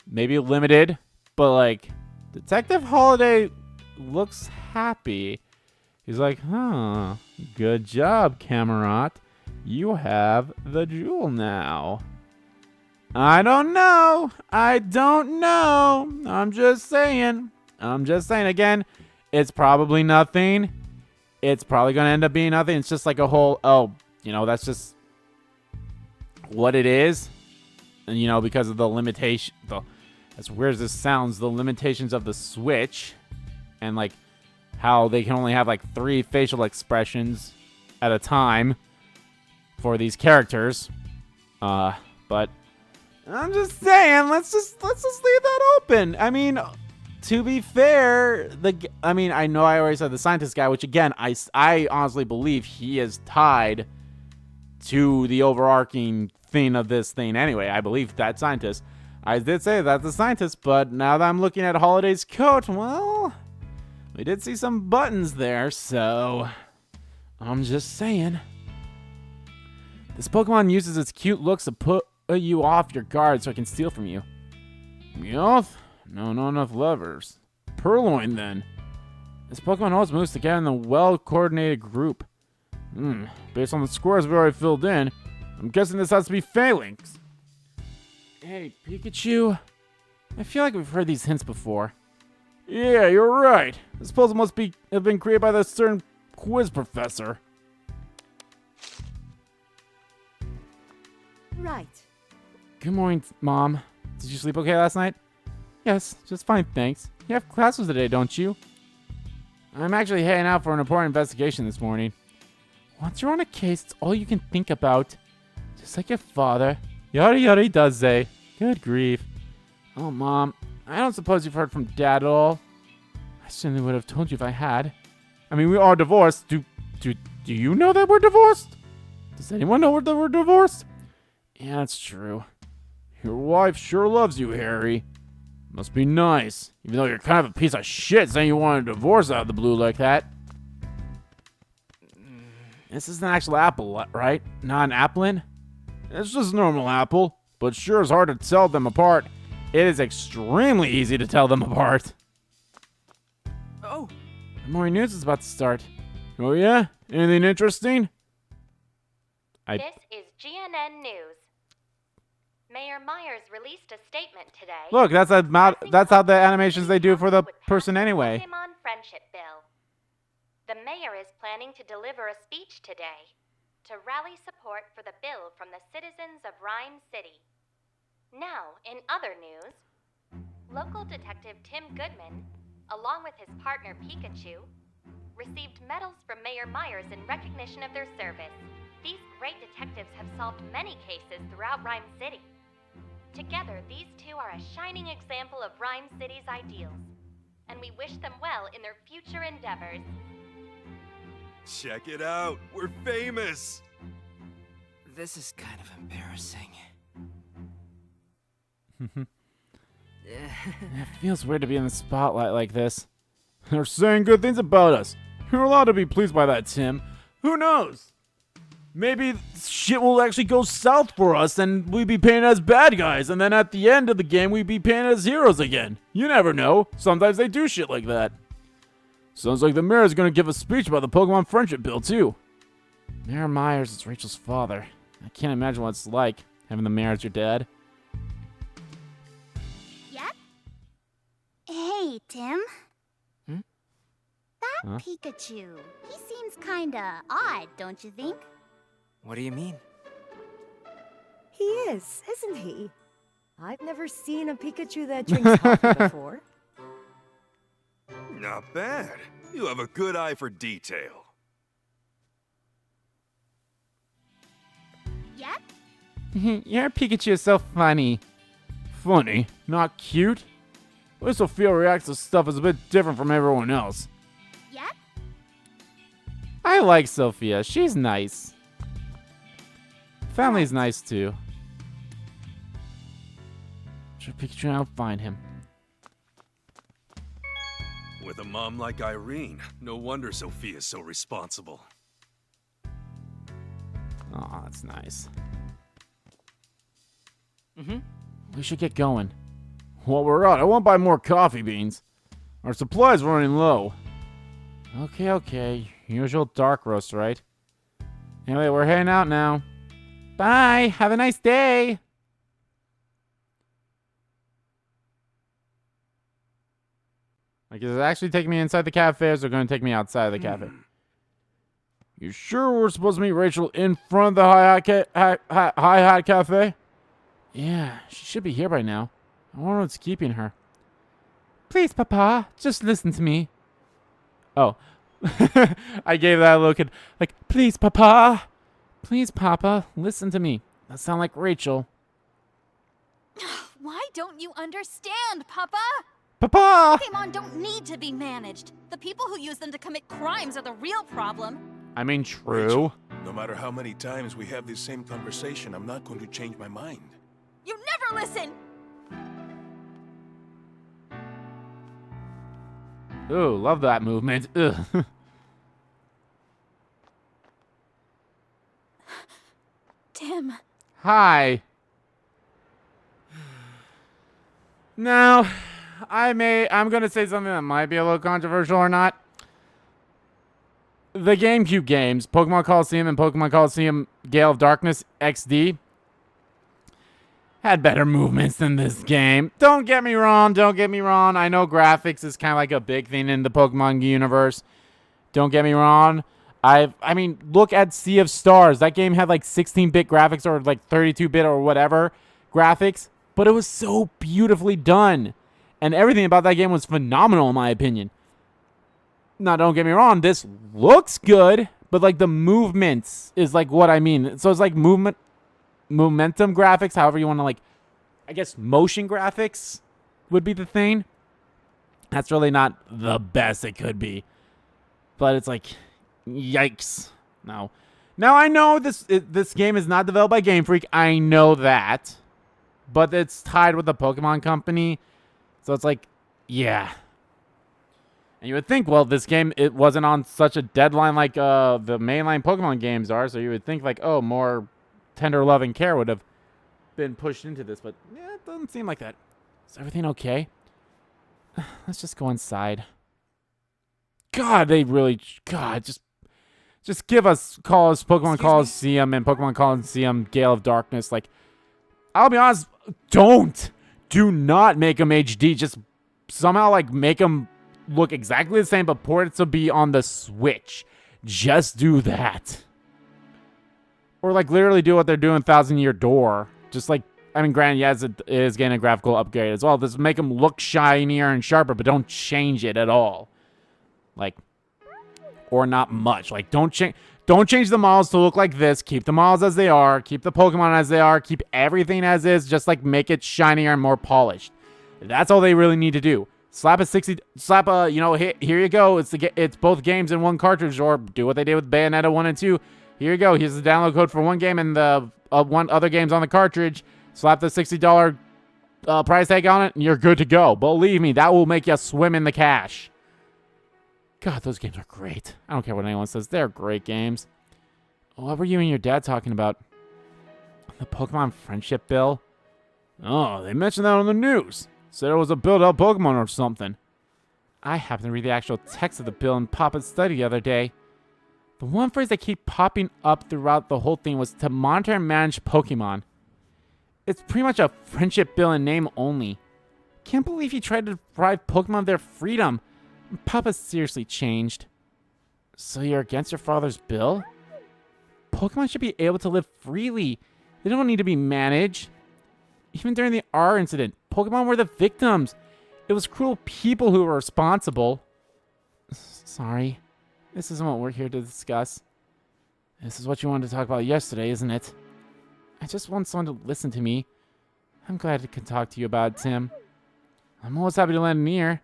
maybe limited, but like Detective Holiday looks happy. He's like, huh, good job, Camerot. You have the jewel now. I don't know. I'm just saying. Again, it's probably nothing. It's probably going to end up being nothing. It's just like a whole, that's just what it is. And, because of the limitation, as weird as this sounds, the limitations of the Switch and like how they can only have like 3 facial expressions at a time for these characters. But I'm just saying, let's just leave that open. I mean, to be fair, I know I already said the scientist guy, which again, I honestly believe he is tied to the overarching thing of this thing anyway. I believe that scientist. I did say that's the scientist, but now that I'm looking at Holiday's coat, well, we did see some buttons there, so I'm just saying. This Pokemon uses its cute looks to put you off your guard so it can steal from you. Meowth? No, not enough levers. Purloin, then. This Pokemon always moves together in a well-coordinated group. Based on the scores we've already filled in, I'm guessing this has to be Phalanx. Hey, Pikachu. I feel like we've heard these hints before. Yeah, you're right. This puzzle must have been created by the certain quiz professor. Right. Good morning, Mom. Did you sleep okay last night? Yes, just fine, thanks. You have classes today, don't you? I'm actually heading out for an important investigation this morning. Once you're on a case, it's all you can think about. Just like your father. Yada yada does say. Good grief. Oh, Mom, I don't suppose you've heard from Dad at all. I certainly would have told you if I had. I mean, we are divorced. Do you know that we're divorced? Does anyone know that we're divorced? Yeah, that's true. Your wife sure loves you, Harry. Must be nice, even though you're kind of a piece of shit saying you want a divorce out of the blue like that. This is an actual apple, right? Not an applin? It's just a normal apple, but sure is hard to tell them apart. It is extremely easy to tell them apart. Oh! The morning news is about to start. Oh yeah? Anything interesting? This is GNN News. Mayor Myers released a statement today. Look, that's how the animations they do for the person anyway. Pokémon Friendship Bill. The mayor is planning to deliver a speech today to rally support for the bill from the citizens of Ryme City. Now, in other news, local detective Tim Goodman, along with his partner Pikachu, received medals from Mayor Myers in recognition of their service. These great detectives have solved many cases throughout Ryme City. Together, these two are a shining example of Ryme City's ideals, and we wish them well in their future endeavors. Check it out! We're famous! This is kind of embarrassing. It feels weird to be in the spotlight like this. They're saying good things about us. You're allowed to be pleased by that, Tim. Who knows? Maybe shit will actually go south for us and we'd be painted as bad guys, and then at the end of the game we'd be painted as heroes again. You never know. Sometimes they do shit like that. Sounds like the mayor's gonna give a speech about the Pokemon Friendship Bill, too. Mayor Myers is Rachel's father. I can't imagine what it's like, having the mayor as your dad. Yep. Hey, Tim. That Pikachu, he seems kinda odd, don't you think? What do you mean? He is, isn't he? I've never seen a Pikachu that drinks coffee before. Not bad. You have a good eye for detail. Yep. Your Pikachu is so funny. Funny? Not cute? The way Sophia reacts to stuff is a bit different from everyone else. Yep. I like Sophia. She's nice. Family's nice too. Should Pikachu and I'll find him. With a mom like Irene, no wonder Sophia's so responsible. Oh, that's nice. We should get going. While we're out, I won't buy more coffee beans. Our supply's running low. Okay. Usual dark roast, right? Anyway, we're heading out now. Bye. Have a nice day. Like, is it actually taking me inside the cafe, or is it going to take me outside of the cafe? You sure we're supposed to meet Rachel in front of the Hi Hat Cafe? Yeah, she should be here by now. I wonder what's keeping her. Please, Papa, just listen to me. Oh. I gave that a look at, like, please, Papa. Please, Papa, listen to me. That sounds like Rachel. Why don't you understand, Papa? Papa! Pokémon don't need to be managed. The people who use them to commit crimes are the real problem. I mean, true. Rachel, no matter how many times we have this same conversation, I'm not going to change my mind. You never listen! Ooh, love that movement. Ugh. Tim. Hi. Now, I'm gonna say something that might be a little controversial or not. The GameCube games, Pokemon Colosseum and Pokemon Colosseum Gale of Darkness XD, had better movements than this game. Don't get me wrong. I know graphics is kind of like a big thing in the Pokemon universe. Don't get me wrong. I mean, look at Sea of Stars. That game had like 16-bit graphics or like 32-bit or whatever graphics, but it was so beautifully done. And everything about that game was phenomenal in my opinion. Now, don't get me wrong. This looks good, but like the movements is like what I mean. So it's like momentum graphics, however you want to, like, I guess motion graphics would be the thing. That's really not the best it could be. But it's like, yikes. No. Now, I know this game is not developed by Game Freak. I know that. But it's tied with the Pokemon Company. So it's like, yeah. And you would think, well, this game, it wasn't on such a deadline like the mainline Pokemon games are. So you would think, like, oh, more tender love and care would have been pushed into this. But, yeah, it doesn't seem like that. Is everything okay? Let's just go inside. God, they really... God, just give us... Call us Pokemon Colosseum and Pokemon Colosseum Gale of Darkness. Like, I'll be honest, do not make them HD. Just somehow, like, make them look exactly the same, but port it to be on the Switch. Just do that. Or, like, literally do what they're doing Thousand Year Door. Just, like, I mean, granted, yes, it is getting a graphical upgrade as well. Just make them look shinier and sharper, but don't change it at all. Like, or not much. Like, don't change the models to look like this. Keep the models as they are. Keep the Pokemon as they are. Keep everything as is. Just, like, make it shinier and more polished. That's all they really need to do. Slap a, you know, here you go. It's both games in one cartridge, or do what they did with Bayonetta 1 and 2. Here you go. Here's the download code for one game and the one other game's on the cartridge. Slap the $60 price tag on it, and you're good to go. Believe me, that will make you swim in the cash. God, those games are great. I don't care what anyone says. They're great games. What were you and your dad talking about? The Pokemon Friendship Bill? Oh, they mentioned that on the news. Said it was a bill to help Pokemon or something. I happened to read the actual text of the bill in Papa's study the other day. The one phrase that kept popping up throughout the whole thing was to monitor and manage Pokemon. It's pretty much a friendship bill in name only. Can't believe he tried to deprive Pokemon their freedom. Papa seriously changed. So you're against your father's bill? Pokemon should be able to live freely. They don't need to be managed. Even during the R incident, Pokemon were the victims. It was cruel people who were responsible. Sorry. This isn't what we're here to discuss. This is what you wanted to talk about yesterday, isn't it? I just want someone to listen to me. I'm glad I can talk to you about it, Tim. I'm always happy to lend an ear.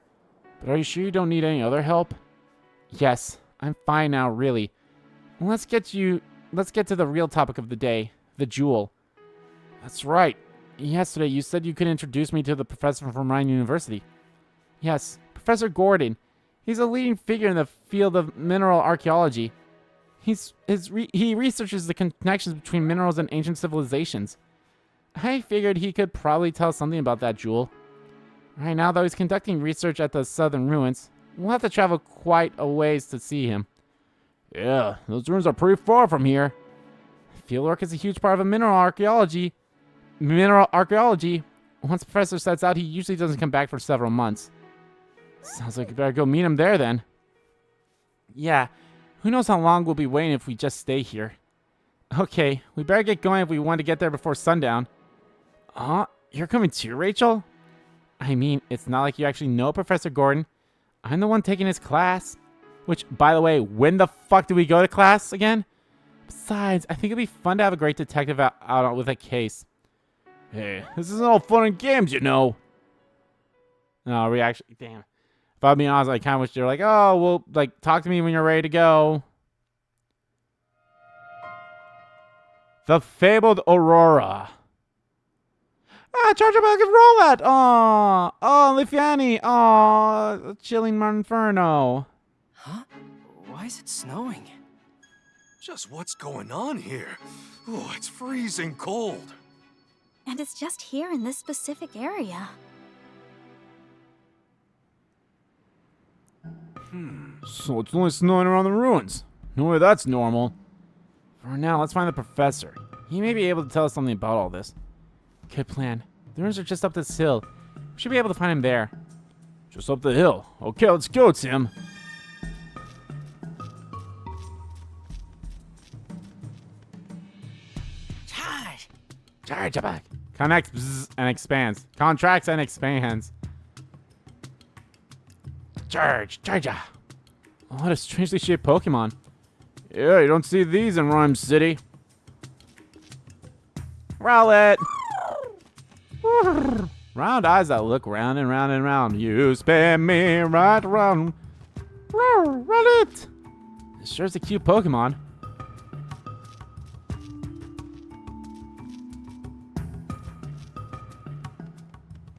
But are you sure you don't need any other help? Yes, I'm fine now, really. Let's get to the real topic of the day, the jewel. That's right. Yesterday you said you could introduce me to the professor from Ryme University. Yes, Professor Gordon. He's a leading figure in the field of mineral archaeology. He researches the connections between minerals and ancient civilizations. I figured he could probably tell something about that jewel. Right now, though, he's conducting research at the southern ruins. We'll have to travel quite a ways to see him. Yeah, those ruins are pretty far from here. Fieldwork is a huge part of mineral archaeology. Once the professor sets out, he usually doesn't come back for several months. Sounds like we better go meet him there, then. Yeah, who knows how long we'll be waiting if we just stay here. Okay, we better get going if we want to get there before sundown. You're coming too, Rachel? I mean, it's not like you actually know Professor Gordon. I'm the one taking his class. Which, by the way, when the fuck do we go to class again? Besides, I think it'd be fun to have a great detective out with a case. Hey, this isn't all fun and games, you know. No, reaction. Damn. If I'm being honest, I kind of wish they were like, oh, well, like, talk to me when you're ready to go. The Fabled Aurora. Charge up like a Rowlet. Lifiani. Chilling Inferno. Huh? Why is it snowing? Just what's going on here? Oh, it's freezing cold. And it's just here in this specific area. So it's only snowing around the ruins. No way that's normal. For now, let's find the professor. He may be able to tell us something about all this. Good plan. The ruins are just up this hill. We should be able to find him there. Just up the hill. Okay, let's go, Tim. Charge back. Connects and expands. Contracts and expands. Charge. Oh, what a strangely shaped Pokemon. Yeah, you don't see these in Ryme City. Rowlet. Round eyes that look round and round and round. You spin me right around. Rowlet. It sure is a cute Pokemon.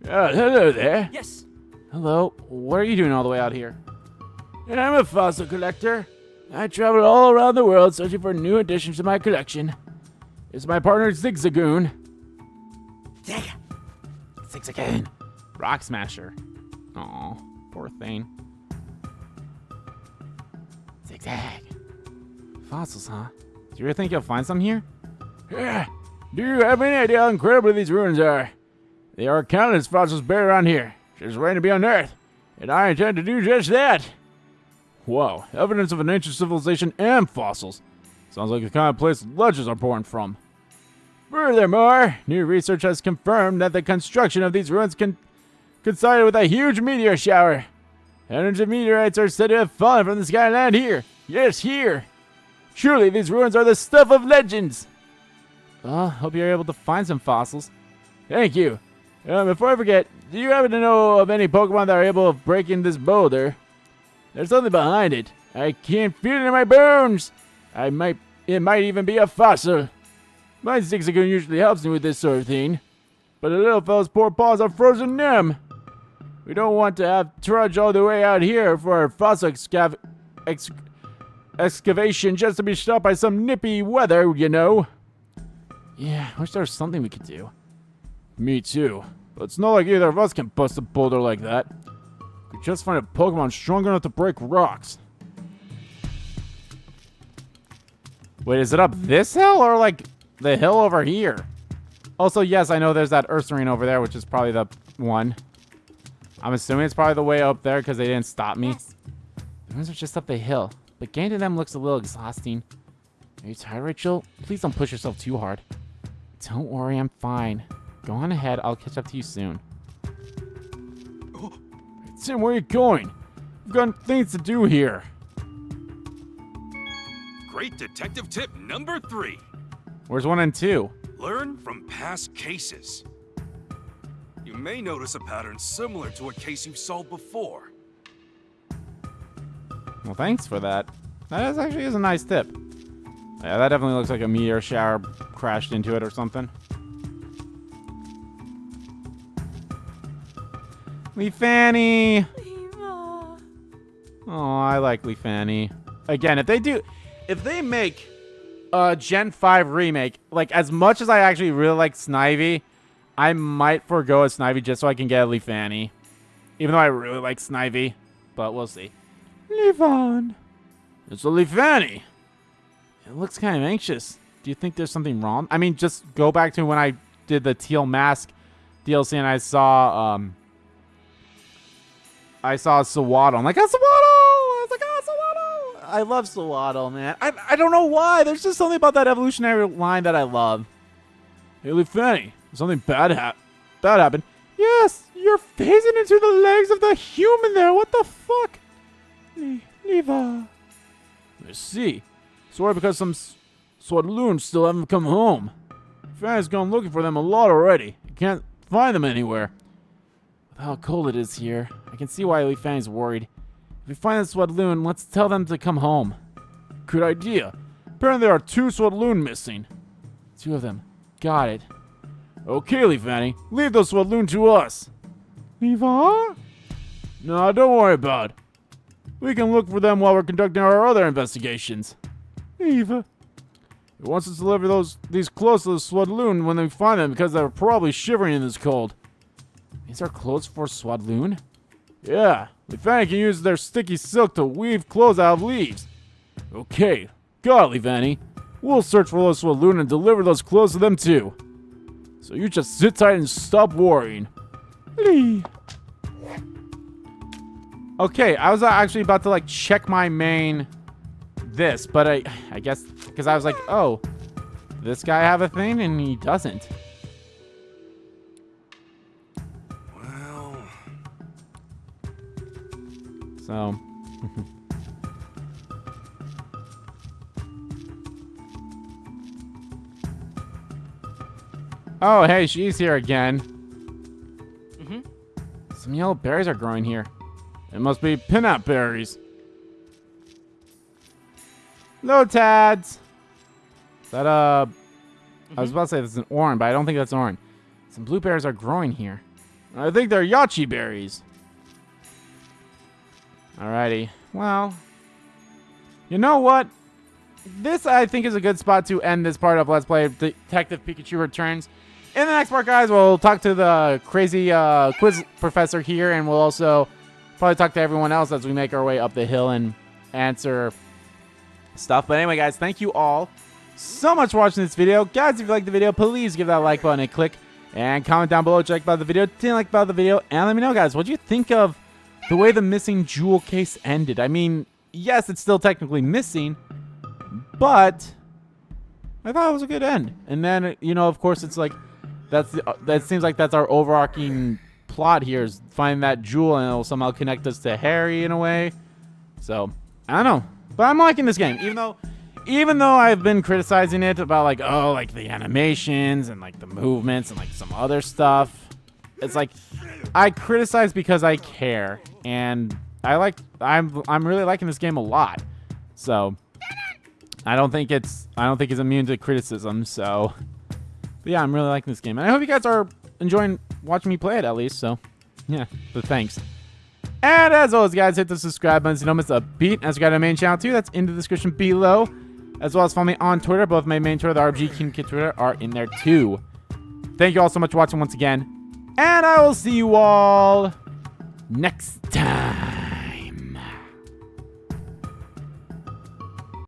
Hello there. Yes. Hello. What are you doing all the way out here? I'm a fossil collector. I travel all around the world searching for new additions to my collection. It's my partner Zigzagoon. Zigzagoon. Rock Smasher. Aw, poor thing. Zigzag. Fossils, huh? Do you really think you'll find some here? Yeah. Do you have any idea how incredible these ruins are? There are countless fossils buried around here, just waiting to be unearthed, and I intend to do just that. Whoa, evidence of an ancient civilization and fossils. Sounds like the kind of place legends are born from. Furthermore, new research has confirmed that the construction of these ruins coincided with a huge meteor shower. Hundreds of meteorites are said to have fallen from the sky and land here. Yes, here. Surely these ruins are the stuff of legends. Well, hope you're able to find some fossils. Thank you. Before I forget, do you happen to know of any Pokemon that are able to break in this boulder? There's something behind it. I can't feel it in my bones. It might even be a fossil. My Zigzagoon usually helps me with this sort of thing, but the little fellow's poor paws are frozen numb. We don't want to have to trudge all the way out here for a fossil excavation just to be stopped by some nippy weather, you know. Yeah, I wish there was something we could do. Me too. But it's not like either of us can bust a boulder like that. We could just find a Pokemon strong enough to break rocks. Wait, is it up this hill or like the hill over here? Also, yes, I know there's that Ursaring over there, which is probably the one. I'm assuming it's probably the way up there because they didn't stop me. Yes. The ruins are just up the hill, but getting to them looks a little exhausting. Are you tired, Rachel? Please don't push yourself too hard. Don't worry, I'm fine. Go on ahead. I'll catch up to you soon. Tim, where are you going? We've got things to do here. Great detective tip number 3. Where's 1 and 2? Learn from past cases. You may notice a pattern similar to a case you've solved before. Well, thanks for that. That actually is a nice tip. Yeah, that definitely looks like a meteor shower crashed into it or something. Leafanny! Oh, I like Leafanny. Again, if they make a Gen 5 remake, like as much as I actually really like Snivy, I might forego a Snivy just so I can get a Leafanny. Even though I really like Snivy, but we'll see. Leafon! It's a Leafanny! It looks kind of anxious. Do you think there's something wrong? I mean, just go back to when I did the Teal Mask DLC and I saw Sawaddle. I'm like, a Sawaddle! I was like, oh, Sawaddle! I love Sawaddle, man. I don't know why. There's just something about that evolutionary line that I love. Hey, Leafanny, something bad happened. Yes, you're phasing into the legs of the human there. What the fuck? Leava. I see. Sorry because some Swadloons still haven't come home. Fanny's gone looking for them a lot already. You can't find them anywhere. With how cold it is here, I can see why Leafanny's worried. If we find the Swadloon, let's tell them to come home. Good idea. Apparently there are 2 Swadloon missing. 2 of them. Got it. Okay, Leafanny. Leave those Swadloon to us. Leava? No, don't worry about it. We can look for them while we're conducting our other investigations. Eva. It wants us to deliver these clothes to the Swadloon when they find them because they're probably shivering in this cold. These are clothes for Swadloon? Yeah. Leafanny can use their sticky silk to weave clothes out of leaves. Okay. Got it, Leafanny. We'll search for those Swadloon and deliver those clothes to them too. So you just sit tight and stop worrying. Lee. Okay, I was actually about to like check my main but I guess because I was like, oh, this guy have a thing and he doesn't. Well, so oh, hey, she's here again. Some yellow berries are growing here. It must be pinup berries. Lotads! Is that I was about to say this is an orange, but I don't think that's orange. Some blueberries are growing here. I think they're yachi berries. Alrighty. Well, you know what? This, I think, is a good spot to end this part of Let's Play Detective Pikachu Returns. In the next part, guys, we'll talk to the crazy quiz professor here, and we'll also probably talk to everyone else as we make our way up the hill and answer stuff. But anyway, guys, thank you all so much for watching this video. Guys, if you liked the video, please give that like button a click and comment down below what you like about the video, didn't like about the video, and let me know, guys, what do you think of the way the missing jewel case ended? I mean, yes, it's still technically missing, but I thought it was a good end. And then, you know, of course, it's like that seems like that's our overarching plot here, is find that jewel and it'll somehow connect us to Harry in a way. So I don't know, but I'm liking this game, even though I've been criticizing it about like, oh, like the animations and like the movements and like some other stuff. It's like I criticize because I care, and I'm really liking this game a lot. So I don't think it's immune to criticism. So but yeah, I'm really liking this game, and I hope you guys are enjoying watching me play it at least. So yeah, but thanks. And as always, guys, hit the subscribe button so you don't miss a beat. As we got a main channel too, that's in the description below. As well as follow me on Twitter. Both my main Twitter, the RBG King Kid Twitter, are in there too. Thank you all so much for watching once again. And I will see you all next time.